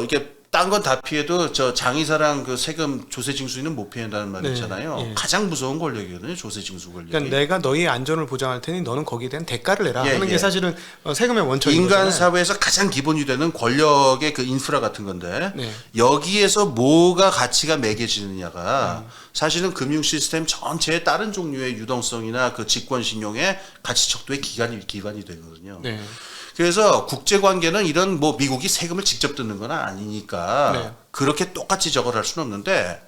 이게 딴 건 다 피해도 장의사랑 그 세금 조세 징수는 못 피한다는 말이 있잖아요. 가장 무서운 권력이거든요. 조세 징수 권력이. 그러니까 내가 너의 안전을 보장할 테니 너는 거기에 대한 대가를 내라 하는 게 사실은 세금의 원천인 인간 거잖아요. 사회에서 가장 기본이 되는 권력의 그 인프라 같은 건데 여기에서 뭐가 가치가 매겨지느냐가 사실은 금융 시스템 전체의 다른 종류의 유동성이나 그 직권 신용의 가치 척도의 기반이 되거든요. 그래서 국제 관계는 이런 미국이 세금을 직접 듣는 건 아니니까 그렇게 똑같이 저걸 할 수는 없는데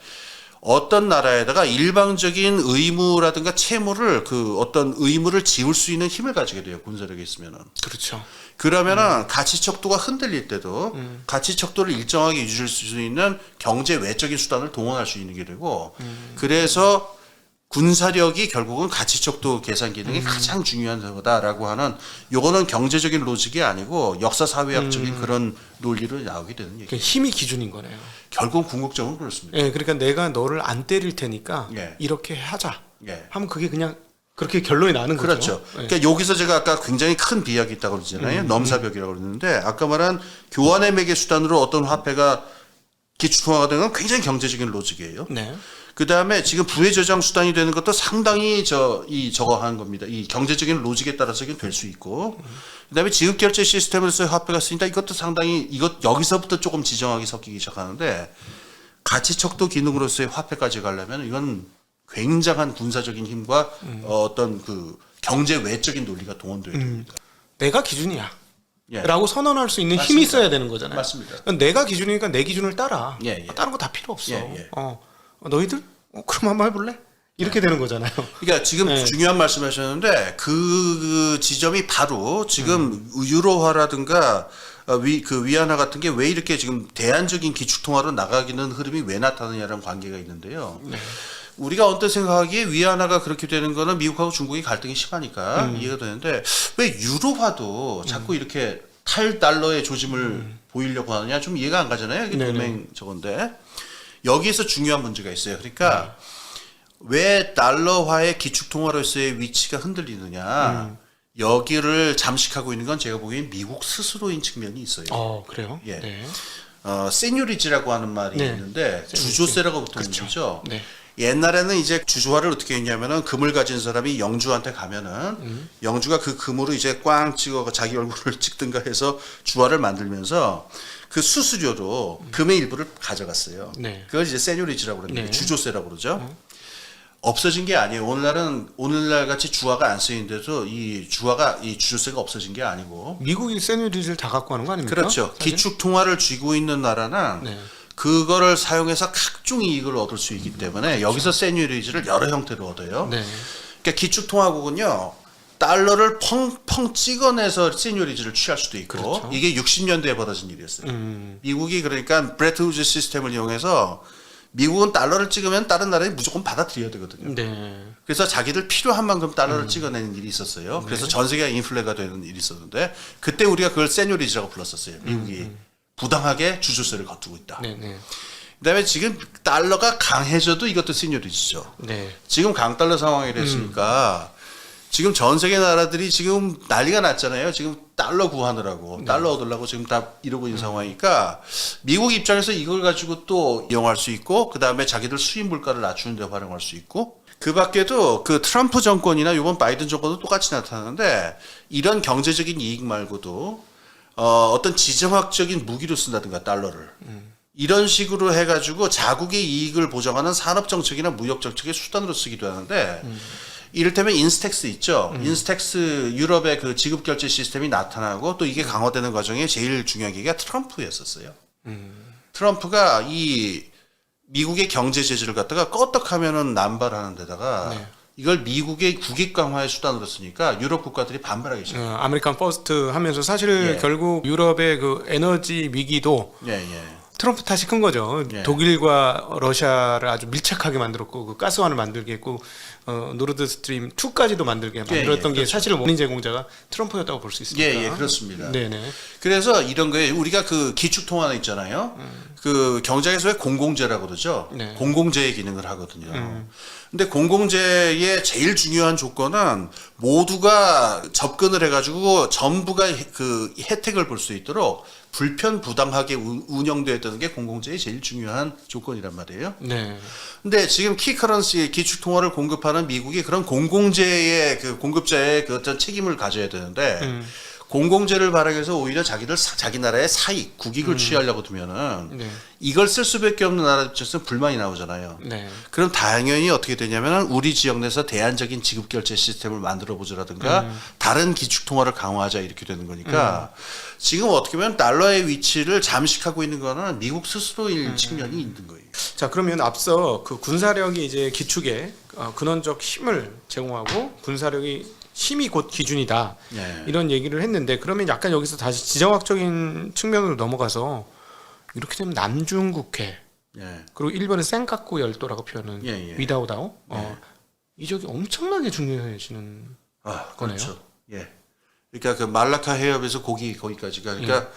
어떤 나라에다가 일방적인 의무라든가 채무를 어떤 의무를 지울 수 있는 힘을 가지게 돼요. 군사력이 있으면은. 그렇죠. 그러면은 가치 척도가 흔들릴 때도 가치 척도를 일정하게 유지할 수 있는 경제 외적인 수단을 동원할 수 있는 게 되고 그래서 군사력이 결국은 가치척도 계산 기능이 가장 중요한 거다라고 하는 요거는 경제적인 로직이 아니고 역사 사회학적인 그런 논리로 나오게 되는 얘기예요. 그러니까 힘이 기준인 거네요. 결국 궁극적으로 그렇습니다. 그러니까 내가 너를 안 때릴 테니까 이렇게 하자. 하면 그게 그냥 그렇게 결론이 나는 거죠. 그렇죠. 그러니까 여기서 제가 아까 굉장히 큰 비약이 있다고 그러잖아요. 넘사벽이라고 그러는데 아까 말한 교환의 매개 수단으로 어떤 화폐가 기축통화가 되는 건 굉장히 경제적인 로직이에요. 그 다음에 지금 부의 저장 수단이 되는 것도 상당히 저거 하는 겁니다. 이 경제적인 로직에 따라서 될 수 있고. 그 다음에 지급결제 시스템으로서의 화폐가 쓰인다. 이것도 상당히, 여기서부터 조금 지정하게 섞이기 시작하는데, 가치척도 기능으로서의 화폐까지 가려면 이건 굉장한 군사적인 힘과 어떤 경제 외적인 논리가 동원돼야 됩니다. 내가 기준이야. 라고 선언할 수 있는 힘이 있어야 되는 거잖아요. 맞습니다. 그러니까 내가 기준이니까 내 기준을 따라. 다른 거 다 필요 없어. 너희들 그럼 한번 해볼래? 이렇게 되는 거잖아요. 그러니까 지금 네. 중요한 말씀하셨는데 그 지점이 바로 지금 유로화라든가 그 위안화 같은 게 왜 이렇게 지금 대안적인 기축통화로 나가기는 흐름이 왜 나타나냐라는 관계가 있는데요. 네. 우리가 언뜻 생각하기에 위안화가 그렇게 되는 거는 미국하고 중국이 갈등이 심하니까 이해가 되는데 왜 유로화도 자꾸 이렇게 탈달러의 조짐을 보이려고 하느냐 좀 이해가 안 가잖아요. 이게 네네. 동맹 저건데 여기에서 중요한 문제가 있어요. 그러니까 왜 달러화의 기축통화로서의 위치가 흔들리느냐 여기를 잠식하고 있는 건 제가 보기엔 미국 스스로인 측면이 있어요. 그래요? 예. 네. 세뇨리지라고 하는 말이 네. 있는데 세뇨리지. 주조세라고 붙는 그렇죠. 거죠. 네. 옛날에는 이제 주조화를 어떻게 했냐면은 금을 가진 사람이 영주한테 가면은 영주가 그 금으로 이제 꽝 찍어 자기 얼굴을 찍든가 해서 주화를 만들면서 그 수수료로 금의 일부를 가져갔어요. 네. 그걸 이제 세뇨리지라고 그러는데 네. 주조세라고 그러죠. 없어진 게 아니에요. 오늘날은 오늘날 같이 주화가 안 쓰이는데도 이 주화가 이 주조세가 없어진 게 아니고 미국이 세뉴리즈를 다 갖고 가는 거 아닙니까? 그렇죠. 사실? 기축 통화를 쥐고 있는 나라는 네. 그거를 사용해서 각종 이익을 얻을 수 있기 때문에 여기서 세뉴리즈를 여러 형태로 얻어요. 네. 그러니까 기축 통화국은요. 달러를 펑펑 찍어내서 세뉴리즈를 취할 수도 있고 그렇죠. 이게 60년대에 벌어진 일이었어요. 미국이 그러니까 브레튼 우즈 시스템을 이용해서 미국은 달러를 찍으면 다른 나라에 무조건 받아들여야 되거든요. 네. 그래서 자기들 필요한 만큼 달러를 찍어내는 일이 있었어요. 그래서 전 세계가 인플레가 되는 일이 있었는데 그때 우리가 그걸 세뇨리즈라고 불렀었어요. 미국이 부당하게 주조세를 거두고 있다. 네. 네. 그다음에 지금 달러가 강해져도 이것도 세뇨리즈죠. 네. 지금 강달러 상황이 됐으니까 지금 전 세계 나라들이 지금 난리가 났잖아요. 지금 달러 구하느라고 달러 얻으려고 지금 다 이러고 있는 상황이니까 미국 입장에서 이걸 가지고 또 이용할 수 있고 그다음에 자기들 수입 물가를 낮추는 데 활용할 수 있고 그 밖에도 그 트럼프 정권이나 이번 바이든 정권도 똑같이 나타나는데 이런 경제적인 이익 말고도 어떤 지정학적인 무기로 쓴다든가 달러를 이런 식으로 해가지고 자국의 이익을 보장하는 산업 정책이나 무역 정책의 수단으로 쓰기도 하는데 이를테면 인스텍스 있죠. 인스텍스 유럽의 그 지급 결제 시스템이 나타나고 또 이게 강화되는 과정에 제일 중요한 계기가 트럼프였었어요. 트럼프가 이 미국의 경제 제재를 갖다가 껐떡하면은 남발하는 데다가 네. 이걸 미국의 국익 강화의 수단으로 쓰니까 유럽 국가들이 반발하기 시작해요. 아메리칸 퍼스트 하면서 사실 예. 결국 유럽의 그 에너지 위기도 예. 트럼프 탓이 큰 거죠. 예. 독일과 러시아를 아주 밀착하게 만들었고 그 가스관을 만들게 했고 노르드 스트림 2까지도 만들게 만들었던 게 그렇죠. 사실 원인 제공자가 트럼프였다고 볼 수 있습니다. 예, 그렇습니다. 네네. 그래서 이런 거에 우리가 그 기축 통화나 있잖아요. 그 경제에서의 공공재라고 그러죠. 네. 공공재의 기능을 하거든요. 근데 공공재의 제일 중요한 조건은 모두가 접근을 해가지고 전부가 그 혜택을 볼 수 있도록 불편부당하게 운영돼야 되는 게 공공재의 제일 중요한 조건이란 말이에요. 네. 근데 지금 키커런시 기축 통화를 공급하는 미국이 그런 공공재의 그 공급자의 그 어떤 책임을 가져야 되는데 공공재를 발행해서 오히려 자기 나라의 사익, 국익을 취하려고 두면은 네. 이걸 쓸 수밖에 없는 나라 입장에서 불만이 나오잖아요. 네. 그럼 당연히 어떻게 되냐면은 우리 지역 내에서 대안적인 지급 결제 시스템을 만들어 보자라든가 다른 기축 통화를 강화하자 이렇게 되는 거니까 지금 어떻게 보면 달러의 위치를 잠식하고 있는 거는 미국 스스로일 측면이 있는 거예요. 자 그러면 앞서 그 군사력이 이제 기축에 근원적 힘을 제공하고 군사력이 힘이 곧 기준이다 네. 이런 얘기를 했는데 그러면 약간 여기서 다시 지정학적인 측면으로 넘어가서 이렇게 되면 남중국해 예. 그리고 일본은 센카쿠 열도라고 표현은 예. 위다오다오 이 적이 엄청나게 중요해지는 거네요. 그렇죠. 예. 그러니까 그 말라카 해협에서 거기까지가 그러니까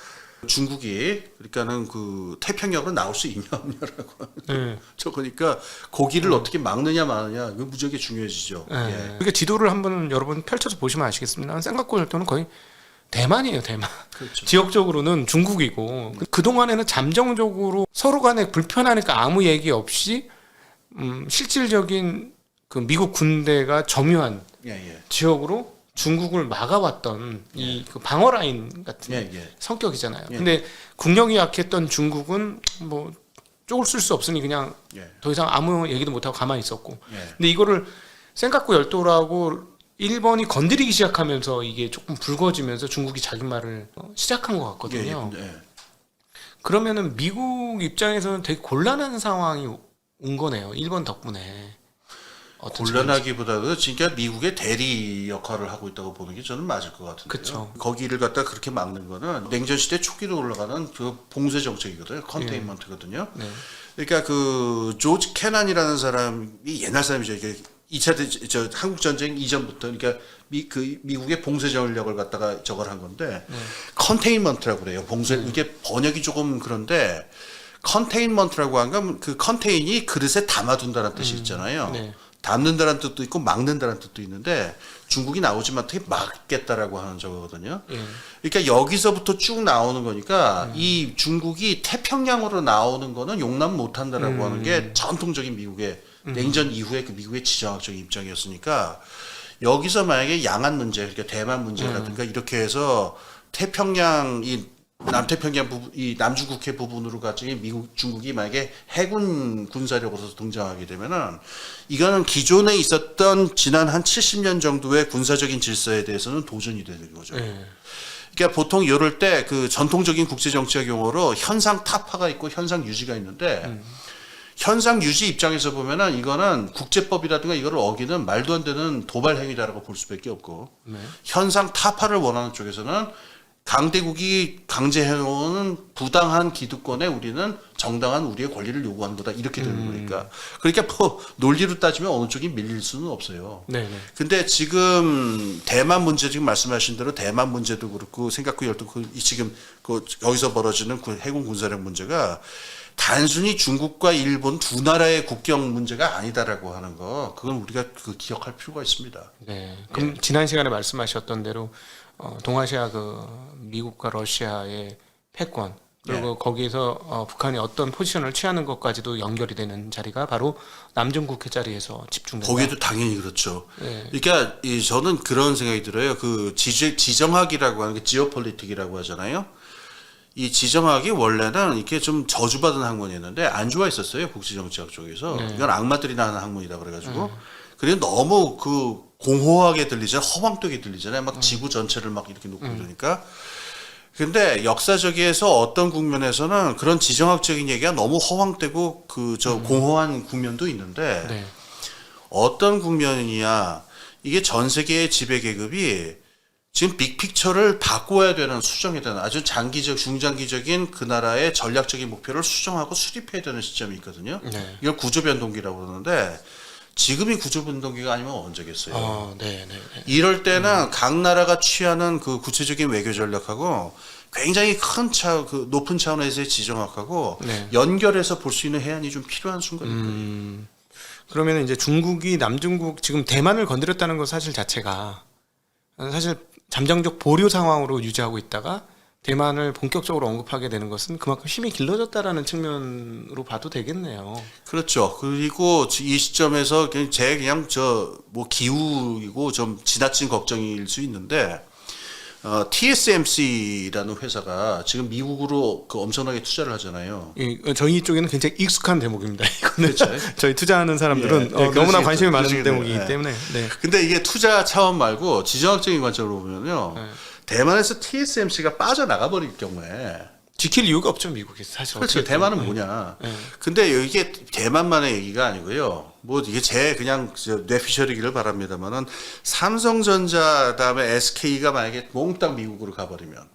중국이 그러니까는 그 태평양으로 나올 수 있냐 없냐라고 네. 그러니까 거기를 어떻게 막느냐 마느냐 이거 무지하게 중요해지죠. 네. 예. 그러니까 지도를 한번 여러분 펼쳐서 보시면 아시겠습니다. 센카쿠 열도는 거의 대만이에요, 대만. 그렇죠. 지역적으로는 중국이고 그 동안에는 잠정적으로 서로 간에 불편하니까 아무 얘기 없이 실질적인 그 미국 군대가 점유한 예. 지역으로 중국을 막아왔던 이 그 방어 라인 같은 예. 성격이잖아요. 예. 근데 국력이 약했던 중국은 뭐 쪽을 쓸 수 없으니 그냥 예. 더 이상 아무 얘기도 못하고 가만히 있었고. 예. 근데 이거를 센카쿠 열도라고 일본이 건드리기 시작하면서 이게 조금 불거지면서 중국이 자기 말을 시작한 것 같거든요. 예. 그러면은 미국 입장에서는 되게 곤란한 상황이 온 거네요. 일본 덕분에. 어떤 곤란하기보다는 진짜 미국의 대리 역할을 하고 있다고 보는 게 저는 맞을 것 같은데요. 그쵸. 거기를 갖다 그렇게 막는 거는 냉전 시대 초기로 올라가는 그 봉쇄 정책이거든요. 컨테인먼트거든요. 네. 그러니까 그 조지 캐난이라는 사람이 옛날 사람이죠. 이게 2차 저 한국 전쟁 이전부터 그러니까 미국의 봉쇄 전력을 갖다가 저걸 한 건데 컨테인먼트라고 그래요. 봉쇄 이게 번역이 조금 그런데 컨테인먼트라고 한 건 그 컨테인이 그릇에 담아둔다는 뜻이 있잖아요. 네. 담는다는 뜻도 있고 막는다는 뜻도 있는데 중국이 나오지만 어떻게 막겠다라고 하는 저거거든요. 그러니까 여기서부터 쭉 나오는 거니까 이 중국이 태평양으로 나오는 거는 용납 못한다라고 하는 게 전통적인 미국의 냉전 이후에 그 미국의 지정학적인 입장이었으니까 여기서 만약에 양안 문제, 그러니까 대만 문제라든가 이렇게 해서 태평양 이 남태평양 부분, 이 남중국해 부분으로 가지고 중국이 만약에 해군 군사력으로서 등장하게 되면은 이거는 기존에 있었던 지난 한 70년 정도의 군사적인 질서에 대해서는 도전이 되는 거죠. 그러니까 보통 이럴 때 그 전통적인 국제 정치학 용어로 현상 타파가 있고 현상 유지가 있는데 현상 유지 입장에서 보면은 이거는 국제법이라든가 이거를 어기는 말도 안 되는 도발 행위다라고 볼 수밖에 없고 현상 타파를 원하는 쪽에서는 강대국이 강제해놓은 부당한 기득권에 우리는 정당한 우리의 권리를 요구하는 거다 이렇게 되는 거니까 그러니까 뭐 논리로 따지면 어느 쪽이 밀릴 수는 없어요. 네네. 근데 지금 대만 문제 지금 말씀하신 대로 대만 문제도 그렇고 생각구 열도 지금 여기서 벌어지는 그 해군 군사력 문제가 단순히 중국과 일본 두 나라의 국경 문제가 아니다라고 하는 거 그건 우리가 기억할 필요가 있습니다. 네. 그럼 지난 시간에 말씀하셨던 대로 동아시아 미국과 러시아의 패권 그리고 거기에서 북한이 어떤 포지션을 취하는 것까지도 연결이 되는 자리가 바로 남중국해 자리에서 집중된다. 거기도 당연히 그렇죠. 네. 그러니까 저는 그런 생각이 들어요. 그 지정학이라고 하는 게 지오폴리틱이라고 하잖아요. 이 지정학이 원래는 이렇게 좀 저주받은 학문이었는데 안 좋아했었어요. 국제정치학 쪽에서. 이건 악마들이나 하는 학문이다 그래가지고. 그리고 너무 공허하게 들리잖아요. 허황되게 들리잖아요. 막 지구 전체를 막 이렇게 놓고 그러니까. 근데 역사적에서 어떤 국면에서는 그런 지정학적인 얘기가 너무 허황되고 공허한 국면도 있는데 네. 어떤 국면이냐. 이게 전 세계의 지배 계급이 지금 빅픽처를 바꿔야 되는 수정해야 되는 아주 중장기적인 그 나라의 전략적인 목표를 수정하고 수립해야 되는 시점이 있거든요. 네. 이걸 구조변동기라고 그러는데 지금이 구조변동기가 아니면 언제겠어요. 네. 이럴 때는 각 나라가 취하는 그 구체적인 외교 전략하고 굉장히 큰 높은 차원에서의 지정학하고 네. 연결해서 볼 수 있는 해안이 좀 필요한 순간입니다. 그러면 이제 중국이 남중국 지금 대만을 건드렸다는 것 사실 자체가 사실 잠정적 보류 상황으로 유지하고 있다가 대만을 본격적으로 언급하게 되는 것은 그만큼 힘이 길러졌다라는 측면으로 봐도 되겠네요. 그렇죠. 그리고 이 시점에서 그냥 기우이고 좀 지나친 걱정일 수 있는데 TSMC라는 회사가 지금 미국으로 엄청나게 투자를 하잖아요. 저희 쪽에는 굉장히 익숙한 대목입니다. 이거는 그렇죠. 저희 투자하는 사람들은 너무나 관심이 많은 대목이기 때문에. 네. 근데 이게 투자 차원 말고 지정학적인 관점으로 보면요. 대만에서 TSMC가 빠져나가 버릴 경우에 지킬 이유가 없죠, 미국이 사실. 그렇죠. 대만은 뭐냐. 근데 이게 대만만의 얘기가 아니고요. 이게 그냥 뇌피셜이기를 바랍니다만은 삼성전자 다음에 SK가 만약에 몽땅 미국으로 가버리면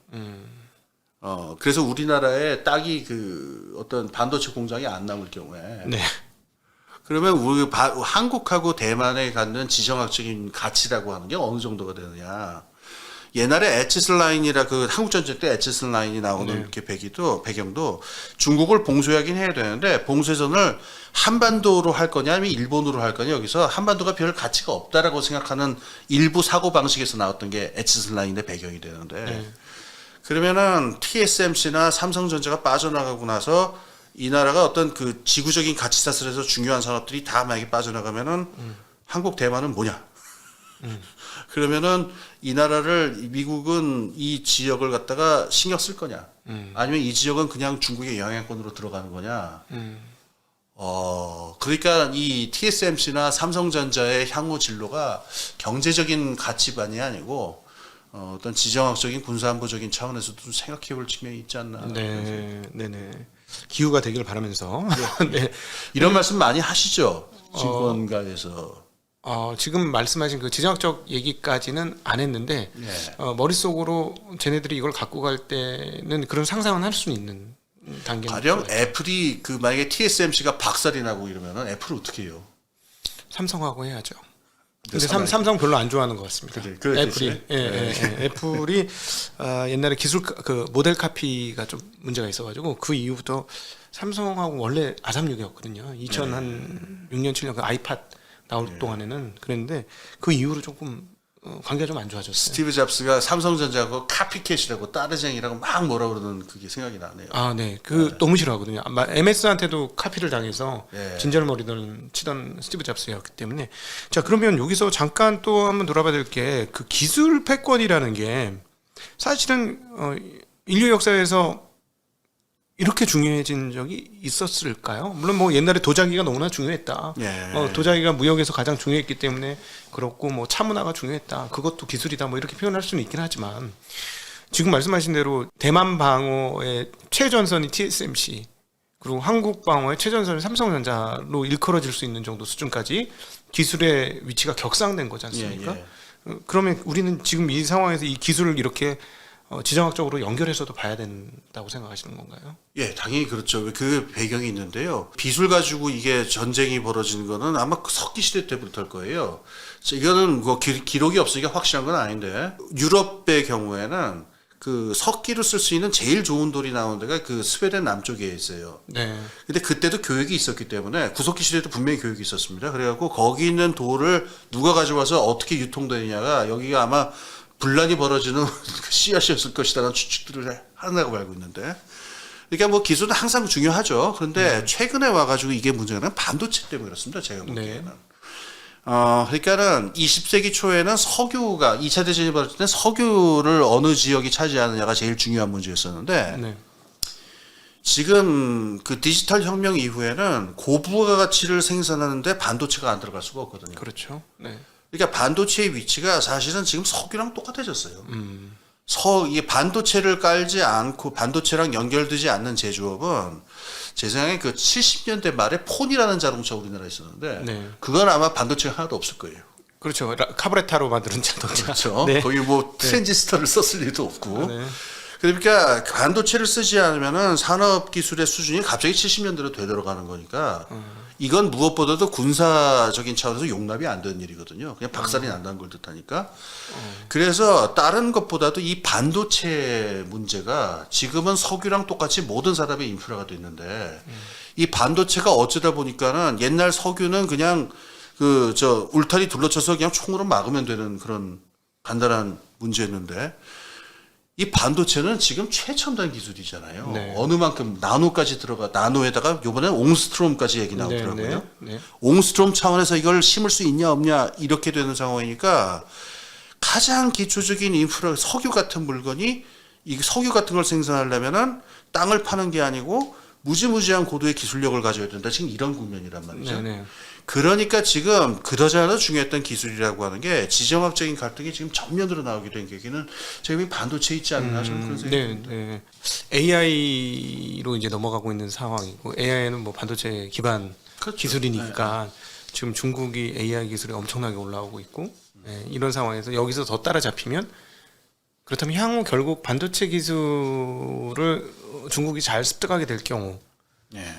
그래서 우리나라에 딱이 어떤 반도체 공장이 안 남을 경우에 네. 그러면 우리 한국하고 대만에 갖는 지정학적인 가치라고 하는 게 어느 정도가 되느냐. 옛날에 에치슬라인이라 한국전쟁 때 에치슬라인이 나오는 이렇게 배경도 중국을 봉쇄하긴 해야 되는데 봉쇄선을 한반도로 할 거냐 아니면 일본으로 할 거냐 여기서 한반도가 별 가치가 없다라고 생각하는 일부 사고 방식에서 나왔던 게 에치슬라인의 배경이 되는데 그러면은 TSMC나 삼성전자가 빠져나가고 나서 이 나라가 어떤 지구적인 가치 사슬에서 중요한 산업들이 다 만약에 빠져나가면은 한국 대만은 뭐냐? 그러면은 이 나라를 미국은 이 지역을 갖다가 신경 쓸 거냐? 아니면 이 지역은 그냥 중국의 영향권으로 들어가는 거냐? 그러니까 이 TSMC나 삼성전자의 향후 진로가 경제적인 가치만이 아니고 어떤 지정학적인 군사안보적인 차원에서도 좀 생각해 볼 측면이 있지 않나. 네네. 기후가 되길 바라면서. 네. 이런 말씀 많이 하시죠. 증권가에서. 지금 말씀하신 그 지정학적 얘기까지는 안 했는데 네. 머릿속으로 쟤네들이 이걸 갖고 갈 때는 그런 상상은 할 수는 있는 단계는 가령 있죠. 애플이 그 만약에 TSMC가 박살이 나고 이러면은 애플은 어떻게 해요? 삼성하고 해야죠. 근데 삼성이- 삼성 별로 안 좋아하는 것 같습니다. 애플이 애플이 옛날에 기술 그 모델 카피가 좀 문제가 있어가지고 그 이후부터 삼성하고 원래 아삼육이었거든요. 2006년 7년 그 아이팟 나올 동안에는 그랬는데 그 이후로 조금 관계가 좀 안 좋아졌어요. 스티브 잡스가 삼성전자하고 카피캣이라고 따르쟁이라고 막 뭐라 그러는 그게 생각이 나네요. 네. 너무 싫어하거든요. MS한테도 카피를 당해서 예. 진절머리를 치던 스티브 잡스였기 때문에. 자, 그러면 여기서 잠깐 또 한번 돌아봐야 될 게 그 기술 패권이라는 게 사실은 인류 역사에서 이렇게 중요해진 적이 있었을까요? 물론 뭐 옛날에 도자기가 너무나 중요했다. 예. 도자기가 무역에서 가장 중요했기 때문에 그렇고 뭐 차문화가 중요했다. 그것도 기술이다. 뭐 이렇게 표현할 수는 있긴 하지만 지금 말씀하신 대로 대만 방어의 최전선이 TSMC 그리고 한국 방어의 최전선이 삼성전자로 일컬어질 수 있는 정도 수준까지 기술의 위치가 격상된 거지 않습니까? 예. 그러면 우리는 지금 이 상황에서 이 기술을 이렇게 지정학적으로 연결해서도 봐야 된다고 생각하시는 건가요? 예, 당연히 그렇죠. 그 배경이 있는데요. 비술 가지고 이게 전쟁이 벌어지는 거는 아마 그 석기 시대 때부터 할 거예요. 이거는 뭐 기록이 없으니까 확실한 건 아닌데 유럽의 경우에는 그 석기로 쓸 수 있는 제일 좋은 돌이 나오는 데가 그 스웨덴 남쪽에 있어요. 네. 근데 그때도 교육이 있었기 때문에 구석기 시대도 분명히 교육이 있었습니다. 그래갖고 거기 있는 돌을 누가 가져와서 어떻게 유통되느냐가 여기가 아마 분란이 벌어지는 씨앗이었을 것이다라는 추측들을 한다고 알고 있는데, 그러니까 뭐 기술은 항상 중요하죠. 그런데 최근에 와가지고 이게 문제는 반도체 때문에 그렇습니다. 제가 보기에는. 그러니까는 20세기 초에는 석유가 2차 대전이 벌어질 때 석유를 어느 지역이 차지하느냐가 제일 중요한 문제였었는데, 네. 지금 그 디지털 혁명 이후에는 고부가가치를 생산하는데 반도체가 안 들어갈 수가 없거든요. 그렇죠. 네. 그러니까 반도체의 위치가 사실은 지금 석유랑 똑같아졌어요. 이게 반도체를 깔지 않고 반도체랑 연결되지 않는 제조업은 제 생각에 그 70년대 말에 폰이라는 자동차 우리나라에 있었는데 네. 그건 아마 반도체가 하나도 없을 거예요. 그렇죠. 카브레타로 만드는 자동차. 그렇죠. 네. 거기 뭐 트랜지스터를 썼을 리도 없고. 네. 그러니까 반도체를 쓰지 않으면은 산업 기술의 수준이 갑자기 70년대로 되돌아가는 거니까 이건 무엇보다도 군사적인 차원에서 용납이 안 되는 일이거든요. 그냥 박살이 난다는 걸 뜻하니까. 그래서 다른 것보다도 이 반도체 문제가 지금은 석유랑 똑같이 모든 산업의 인프라가 됐는데 이 반도체가 어쩌다 보니까는 옛날 석유는 그냥 울타리 둘러쳐서 그냥 총으로 막으면 되는 그런 간단한 문제였는데 이 반도체는 지금 최첨단 기술이잖아요. 네. 어느 만큼 나노까지 나노에다가 이번에는 옹스트롬까지 얘기 나오더라고요. 네. 옹스트롬 차원에서 이걸 심을 수 있냐 없냐 이렇게 되는 상황이니까 가장 기초적인 인프라 석유 같은 물건이 이 석유 같은 걸 생산하려면은 땅을 파는 게 아니고 무지무지한 고도의 기술력을 가져야 된다. 지금 이런 국면이란 말이죠. 네. 그러니까 지금 그러자나 중요했던 기술이라고 하는 게 지정학적인 갈등이 지금 전면으로 나오게 된 계기는 제가 반도체에 있지 않나 저는 그런 생각이 듭니다. 네. AI로 이제 넘어가고 있는 상황이고 AI는 뭐 반도체 기반 그렇죠. 기술이니까 지금 중국이 AI 기술이 엄청나게 올라오고 있고 이런 상황에서 여기서 더 따라잡히면 그렇다면 향후 결국 반도체 기술을 중국이 잘 습득하게 될 경우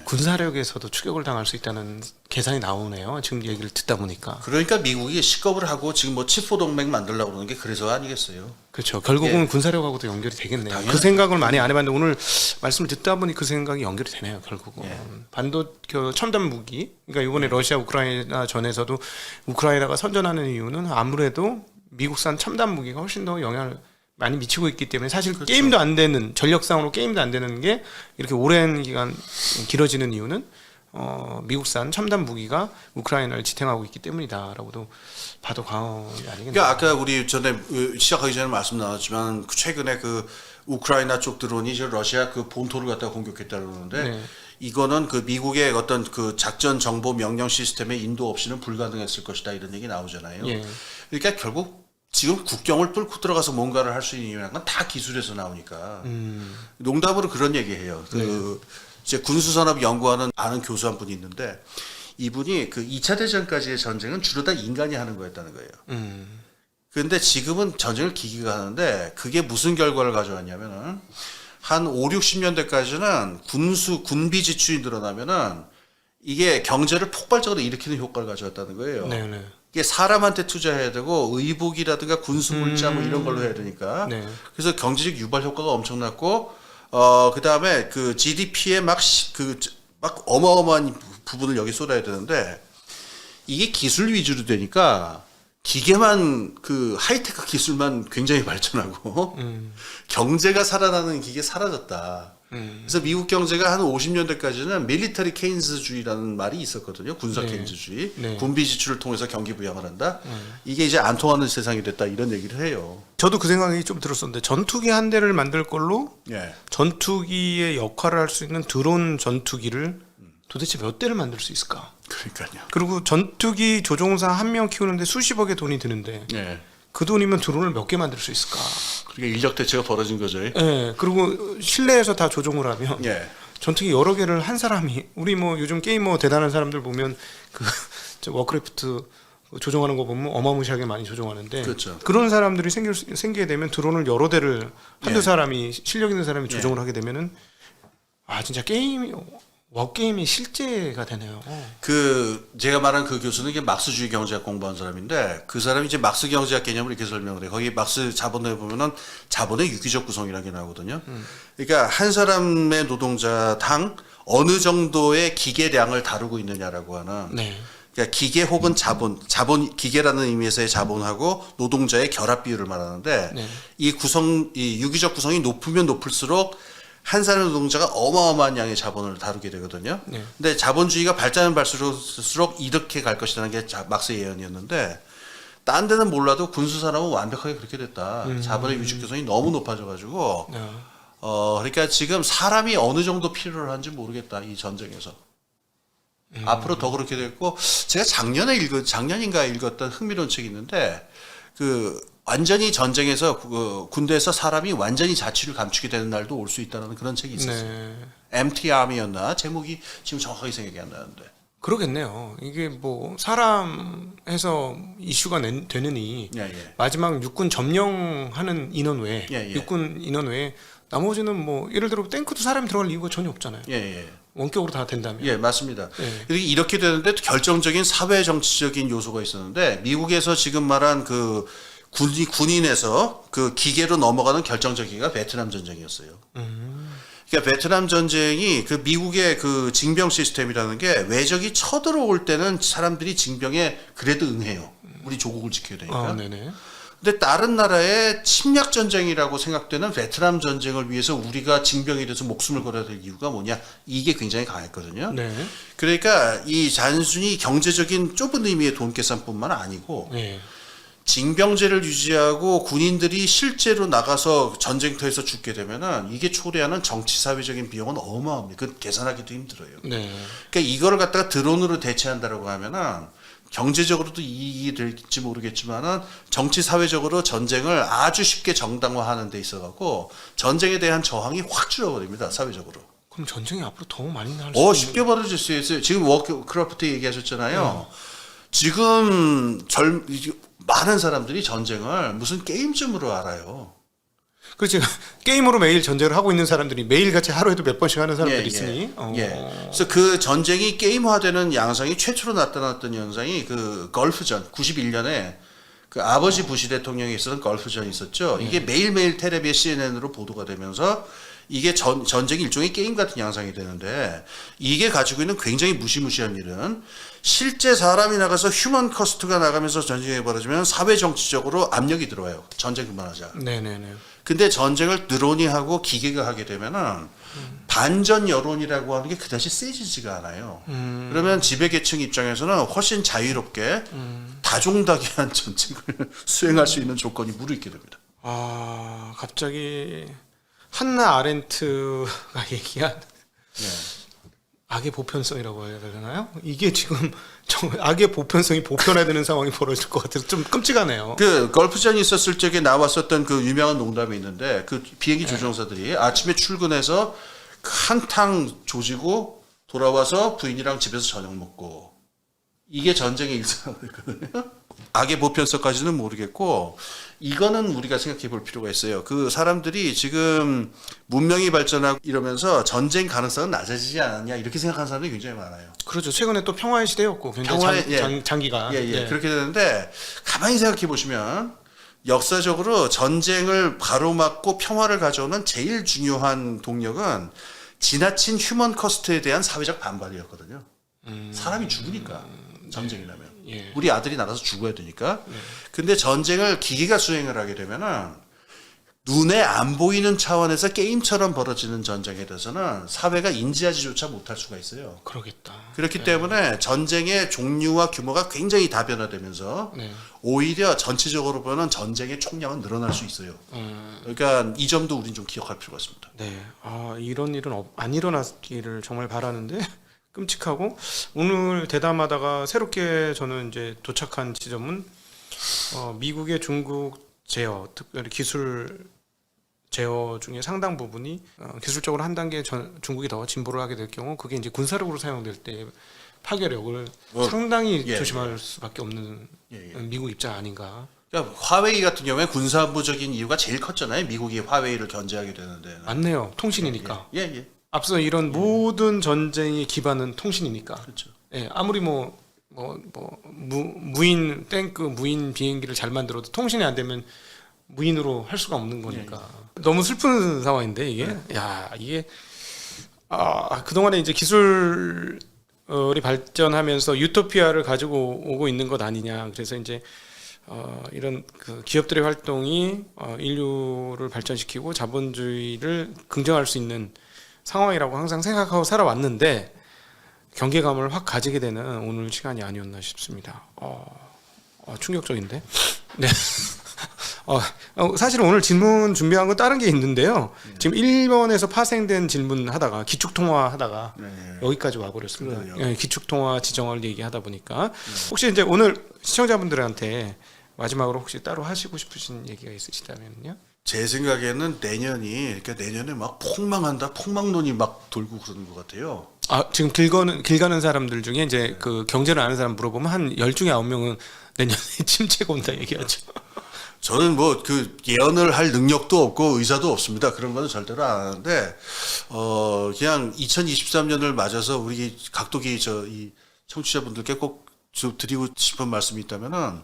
군사력에서도 추격을 당할 수 있다는 계산이 나오네요. 지금 얘기를 듣다 보니까. 그러니까 미국이 식겁을 하고 지금 뭐 칩포 동맹 만들려고 그러는 게 그래서 아니겠어요? 그렇죠. 결국은 군사력하고도 연결이 되겠네요. 당연히. 그 생각을 많이 안 해봤는데 오늘 말씀을 듣다 보니 그 생각이 연결이 되네요. 결국은 첨단 무기. 그러니까 이번에 러시아 우크라이나 전에서도 우크라이나가 선전하는 이유는 아무래도 미국산 첨단 무기가 훨씬 더 영향을 많이 미치고 있기 때문에 사실 그렇죠. 게임도 안 되는 전력상으로 게임도 안 되는 게 이렇게 오랜 기간 길어지는 이유는 미국산 첨단 무기가 우크라이나를 지탱하고 있기 때문이다라고도 봐도 과언이 아니겠네요. 그러니까 아까 우리 전에 시작하기 전에 말씀 나왔지만 최근에 그 우크라이나 쪽 드론이 이제 러시아 그 본토를 갖다가 공격했다고 그러는데 이거는 그 미국의 어떤 그 작전 정보 명령 시스템의 인도 없이는 불가능했을 것이다 이런 얘기 나오잖아요. 그러니까 결국 지금 국경을 뚫고 들어가서 뭔가를 할 수 있는 이유는 건 다 기술에서 나오니까 농담으로 그런 얘기해요. 이제 군수산업 연구하는 아는 교수 한 분이 있는데 이분이 그 2차 대전까지의 전쟁은 주로 다 인간이 하는 거였다는 거예요. 그런데 지금은 전쟁을 기계가 하는데 그게 무슨 결과를 가져왔냐면은 한 5, 60년대까지는 군비 지출이 늘어나면은 이게 경제를 폭발적으로 일으키는 효과를 가져왔다는 거예요. 네네. 이게 사람한테 투자해야 되고 의복이라든가 군수물자 뭐 이런 걸로 해야 되니까. 네. 그래서 경제적 유발 효과가 엄청났고 그다음에 그 GDP에 막 어마어마한 부분을 여기 쏟아야 되는데 이게 기술 위주로 되니까 기계만 그 하이테크 기술만 굉장히 발전하고 경제가 살아나는 기계 사라졌다. 그래서 미국 경제가 한 50년대까지는 밀리터리 케인즈주의라는 말이 있었거든요. 군사 네. 케인즈주의. 네. 군비 지출을 통해서 경기 부양을 한다. 이게 이제 안 통하는 세상이 됐다 이런 얘기를 해요. 저도 그 생각이 좀 들었었는데 전투기 한 대를 만들 걸로 예. 전투기의 역할을 할 수 있는 드론 전투기를 도대체 몇 대를 만들 수 있을까? 그러니까요. 그리고 전투기 조종사 한 명 키우는데 수십억의 돈이 드는데 예. 그 돈이면 드론을 몇 개 만들 수 있을까? 그러니까 인력 대체가 벌어진 거죠. 예. 그리고 실내에서 다 조종을 하면 예. 전투기 여러 개를 한 사람이 우리 뭐 요즘 게이머 대단한 사람들 보면 그 저 워크래프트 조종하는 거 보면 어마무시하게 많이 조종하는데 그렇죠. 그런 사람들이 생기게 되면 드론을 여러 대를 한두 예. 사람이 실력 있는 사람이 예. 조종을 하게 되면은 아 진짜 게임이 워게임이 실제가 되네요. 그 제가 말한 그 교수는 이게 막스주의 경제학 공부한 사람인데 그 사람이 이제 막스 경제학 개념을 이렇게 설명을 해요. 거기 막스 자본에 보면은 자본의 유기적 구성이라는 게 나오거든요. 그러니까 한 사람의 노동자당 어느 정도의 기계량을 다루고 있느냐라고 하는. 네. 그러니까 기계 혹은 자본 기계라는 의미에서의 자본하고 노동자의 결합 비율을 말하는데 네. 이 유기적 구성이 높으면 높을수록 한 사람의 노동자가 어마어마한 양의 자본을 다루게 되거든요. 네. 근데 자본주의가 발전하면 발전할수록 이렇게 갈 것이라는 게 막스의 예언이었는데 딴 데는 몰라도 군수산업은 완벽하게 그렇게 됐다. 자본의 유직 구성이 너무 높아져가지고 네. 그러니까 지금 사람이 어느 정도 필요를 하는지 모르겠다. 이 전쟁에서. 앞으로 더 그렇게 됐고 제가 작년인가 읽었던 흥미로운 책이 있는데 그 완전히 전쟁에서 군대에서 사람이 완전히 자취를 감추게 되는 날도 올 수 있다는 그런 책이 있었어요. 네. Empty Army였나 제목이 지금 정확하게 생각이 안 나는데. 그러겠네요. 이게 뭐 사람에서 이슈가 되느니 예, 예. 마지막 육군 점령하는 인원 외에 예, 예. 육군 인원 외에 나머지는 뭐 예를 들어 탱크도 사람이 들어갈 이유가 전혀 없잖아요. 예, 예. 원격으로 다 된다면. 예, 맞습니다. 예. 이렇게 되는데 결정적인 사회 정치적인 요소가 있었는데 미국에서 지금 말한 그 군인에서 그 기계로 넘어가는 결정적인가 베트남 전쟁이었어요. 그러니까 베트남 전쟁이 그 미국의 그 징병 시스템이라는 게 외적이 쳐들어올 때는 사람들이 징병에 그래도 응해요. 우리 조국을 지켜야 되니까. 네네. 근데 다른 나라의 침략 전쟁이라고 생각되는 베트남 전쟁을 위해서 우리가 징병이 돼서 목숨을 걸어야 될 이유가 뭐냐? 이게 굉장히 강했거든요. 네. 그러니까 이 단순히 경제적인 좁은 의미의 돈 계산뿐만 아니고 네. 징병제를 유지하고 군인들이 실제로 나가서 전쟁터에서 죽게 되면은 이게 초래하는 정치 사회적인 비용은 어마어마합니다. 그 계산하기도 힘들어요. 네. 그러니까 이거를 갖다가 드론으로 대체한다라고 하면은 경제적으로도 이익이 될지 모르겠지만은 정치 사회적으로 전쟁을 아주 쉽게 정당화하는 데 있어 갖고 전쟁에 대한 저항이 확 줄어버립니다. 사회적으로. 그럼 전쟁이 앞으로 더 많이 날 수 있는. 쉽게 벌어질 수 있어요. 지금 워크래프트 얘기하셨잖아요. 지금 많은 사람들이 전쟁을 무슨 게임쯤으로 알아요. 그렇지. 게임으로 매일 전쟁을 하고 있는 사람들이 매일같이 하루에도 몇 번씩 하는 사람들이 예, 있으니. 예. 그래서 그 전쟁이 게임화되는 양상이 최초로 나타났던 현상이 그 걸프전 91년에 그 아버지 부시 대통령이 있었던 걸프전이 있었죠. 이게 매일매일 텔레비에 CNN으로 보도가 되면서 이게 전쟁이 일종의 게임 같은 양상이 되는데 이게 가지고 있는 굉장히 무시무시한 일은 실제 사람이 나가서 휴먼 커스트가 나가면서 전쟁이 벌어지면 사회 정치적으로 압력이 들어와요. 전쟁 그만하자. 네네네. 근데 전쟁을 드론이 하고 기계가 하게 되면은 반전 여론이라고 하는 게 그다지 세지지가 않아요. 그러면 지배계층 입장에서는 훨씬 자유롭게 다종다기한 전쟁을 수행할 수 있는 조건이 무르익게 됩니다. 아 갑자기 한나 아렌트가 얘기한 네. 악의 보편성이라고 해야 되나요? 이게 지금 악의 보편성이 보편화되는 상황이 벌어질 것 같아서 좀 끔찍하네요. 그 걸프전이 있었을 적에 나왔었던 그 유명한 농담이 있는데 그 비행기 조종사들이 아침에 출근해서 한탕 조지고 돌아와서 부인이랑 집에서 저녁 먹고 이게 전쟁의 일상이거든요. 악의 보편성까지는 모르겠고 이거는 우리가 생각해 볼 필요가 있어요. 그 사람들이 지금 문명이 발전하고 이러면서 전쟁 가능성은 낮아지지 않았냐 이렇게 생각하는 사람들이 굉장히 많아요. 그렇죠. 최근에 또 평화의 시대였고 굉장히 장기가 그렇게 되는데 가만히 생각해 보시면 역사적으로 전쟁을 가로막고 평화를 가져오는 제일 중요한 동력은 지나친 휴먼 커스트에 대한 사회적 반발이었거든요. 사람이 죽으니까 전쟁이 나면 예. 우리 아들이 나가서 죽어야 되니까. 근데 전쟁을 기계가 수행을 하게 되면은 눈에 안 보이는 차원에서 게임처럼 벌어지는 전쟁에 대해서는 사회가 인지하지조차 못할 수가 있어요. 그러겠다. 그렇기 때문에 전쟁의 종류와 규모가 굉장히 다변화되면서 오히려 전체적으로 보면 전쟁의 총량은 늘어날 수 있어요. 그러니까 이 점도 우린 좀 기억할 필요가 있습니다. 네. 아, 이런 일은 안 일어났기를 정말 바라는데 끔찍하고 오늘 대담하다가 새롭게 저는 이제 도착한 지점은 미국의 중국 제어, 특별히 기술 제어 중에 상당 부분이 기술적으로 한 단계 중국이 더 진보를 하게 될 경우 그게 이제 군사력으로 사용될 때 파괴력을 상당히 조심할 수밖에 없는 미국 입장 아닌가. 그러니까 화웨이 같은 경우에 군사부적인 이유가 제일 컸잖아요. 미국이 화웨이를 견제하게 되는데. 맞네요. 통신이니까. 예. 앞서 이런 모든 전쟁의 기반은 통신이니까. 그렇죠. 예, 아무리 무인 탱크, 무인 비행기를 잘 만들어도 통신이 안 되면 무인으로 할 수가 없는 거니까. 너무 슬픈 상황인데 이게. 야, 이게 그동안에 이제 기술이 발전하면서 유토피아를 가지고 오고 있는 것 아니냐. 그래서 이제 이런 그 기업들의 활동이 인류를 발전시키고 자본주의를 긍정할 수 있는 상황이라고 항상 생각하고 살아왔는데 경계감을 확 가지게 되는 오늘 시간이 아니었나 싶습니다. 충격적인데. 네. 사실 오늘 질문 준비한 건 다른 게 있는데요. 지금 1번에서 파생된 질문 하다가 기축통화 하다가 여기까지 와버렸습니다. 예, 기축통화 지정을 얘기하다 보니까 혹시 이제 오늘 시청자분들한테 마지막으로 혹시 따로 하시고 싶으신 얘기가 있으시다면요? 제 생각에는 내년에 막 폭망한다, 폭망론이 막 돌고 그러는 것 같아요. 지금 길 가는 사람들 중에 이제 그 경제를 아는 사람 물어보면 한 10중에 9명은 내년에 침체가 온다 얘기하죠. 저는 뭐 그 예언을 할 능력도 없고 의사도 없습니다. 그런 거는 절대로 안 하는데 그냥 2023년을 맞아서 우리 각도기 이 청취자분들께 꼭 드리고 싶은 말씀이 있다면은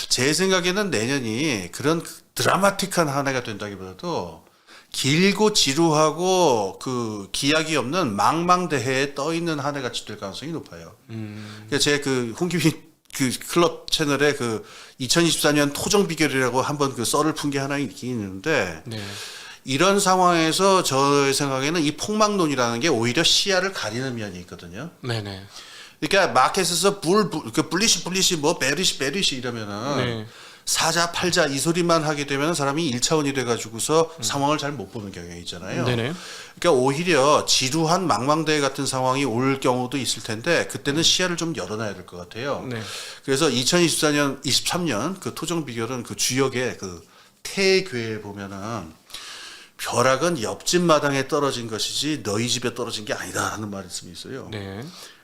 제 생각에는 내년이 그런 드라마틱한 한 해가 된다기보다도 길고 지루하고 그 기약이 없는 망망대해에 떠 있는 한 해가 될 가능성이 높아요. 그러니까 제 그 홍기빈 그 클럽 채널에 그 2024년 토정 비결이라고 한번 그 썰을 푼 게 하나 있긴 있는데 이런 상황에서 저의 생각에는 이 폭망론이라는 게 오히려 시야를 가리는 면이 있거든요. 네네. 그러니까 마켓에서 블리시 뭐 베리시 이러면은 사자 팔자 이 소리만 하게 되면 사람이 1차원이 돼가지고서 상황을 잘 못 보는 경향이 있잖아요. 네네. 그러니까 오히려 지루한 망망대해 같은 상황이 올 경우도 있을 텐데 그때는 시야를 좀 열어놔야 될 것 같아요. 그래서 23년 그 토정 비결은 그 주역의 그 태괴에 보면은 벼락은 옆집 마당에 떨어진 것이지 너희 집에 떨어진 게 아니다 하는 말씀이 있어요.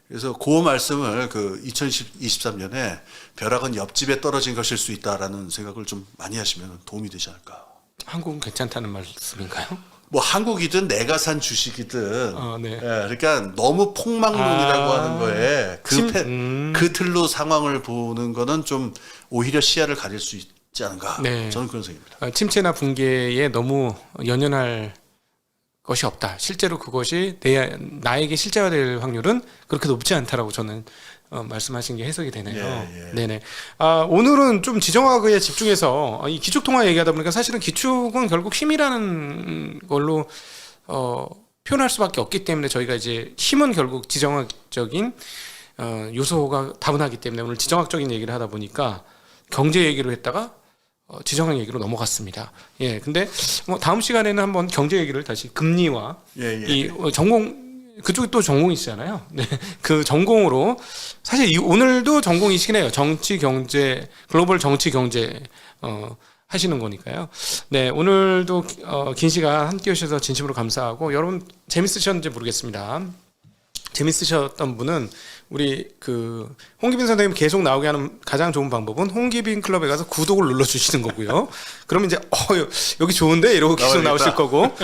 그래서 그 말씀을 그 2023년에 벼락은 옆집에 떨어진 것일 수 있다라는 생각을 좀 많이 하시면 도움이 되지 않을까. 한국은 괜찮다는 말씀인가요? 뭐 한국이든 내가 산 주식이든 그러니까 너무 폭망론이라고 하는 거에 그 틀로 상황을 보는 거는 좀 오히려 시야를 가릴 수 있지 않은가. 저는 그런 생각입니다. 침체나 붕괴에 너무 연연할 것이 없다. 실제로 그것이 나에게 실제화될 확률은 그렇게 높지 않다라고 저는 말씀하신 게 해석이 되네요. 네네. 오늘은 좀 지정학에 집중해서 이 기축통화 얘기하다 보니까 사실은 기축은 결국 힘이라는 걸로 표현할 수밖에 없기 때문에 저희가 이제 힘은 결국 지정학적인 요소가 다분하기 때문에 오늘 지정학적인 얘기를 하다 보니까 경제 얘기로 했다가 지정학 얘기로 넘어갔습니다. 근데 다음 시간에는 한번 경제 얘기를 다시 금리와 이 전공 그쪽이 또 전공이시잖아요. 그 전공으로 사실 오늘도 전공이시긴 해요. 정치 경제 글로벌 정치 경제 하시는 거니까요. 오늘도 긴 시간 함께 해주셔서 진심으로 감사하고 여러분 재밌으셨는지 모르겠습니다. 재밌으셨던 분은 우리 그 홍기빈 선생님 계속 나오게 하는 가장 좋은 방법은 홍기빈 클럽에 가서 구독을 눌러주시는 거고요. 그러면 이제 여기 좋은데 이러고 계속 나오실 거고,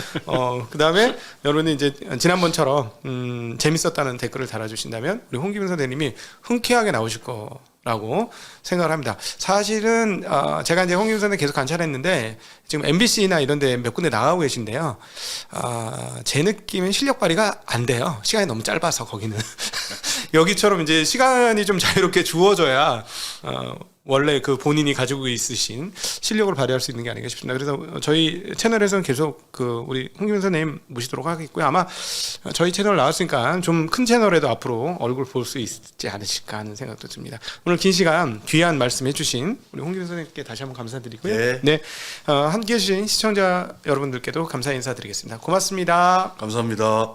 그다음에 여러분이 이제 지난번처럼 재밌었다는 댓글을 달아주신다면 우리 홍기빈 선생님이 흔쾌하게 나오실 거라고 생각을 합니다. 사실은 제가 이제 홍기빈 선생님 계속 관찰했는데 지금 MBC나 이런 데 몇 군데 나가고 계신데요. 제 느낌은 실력 발휘가 안 돼요. 시간이 너무 짧아서 거기는. 여기처럼 이제 시간이 좀 자유롭게 주어져야 원래 그 본인이 가지고 있으신 실력을 발휘할 수 있는 게 아닌가 싶습니다. 그래서 저희 채널에서는 계속 그 우리 홍기빈 선생님 모시도록 하겠고요. 아마 저희 채널 나왔으니까 좀 큰 채널에도 앞으로 얼굴 볼 수 있지 않으실까 하는 생각도 듭니다. 오늘 긴 시간 귀한 말씀해주신 우리 홍기빈 선생님께 다시 한번 감사드리고요. 네, 함께해 주신 시청자 여러분들께도 감사 인사드리겠습니다. 고맙습니다. 감사합니다.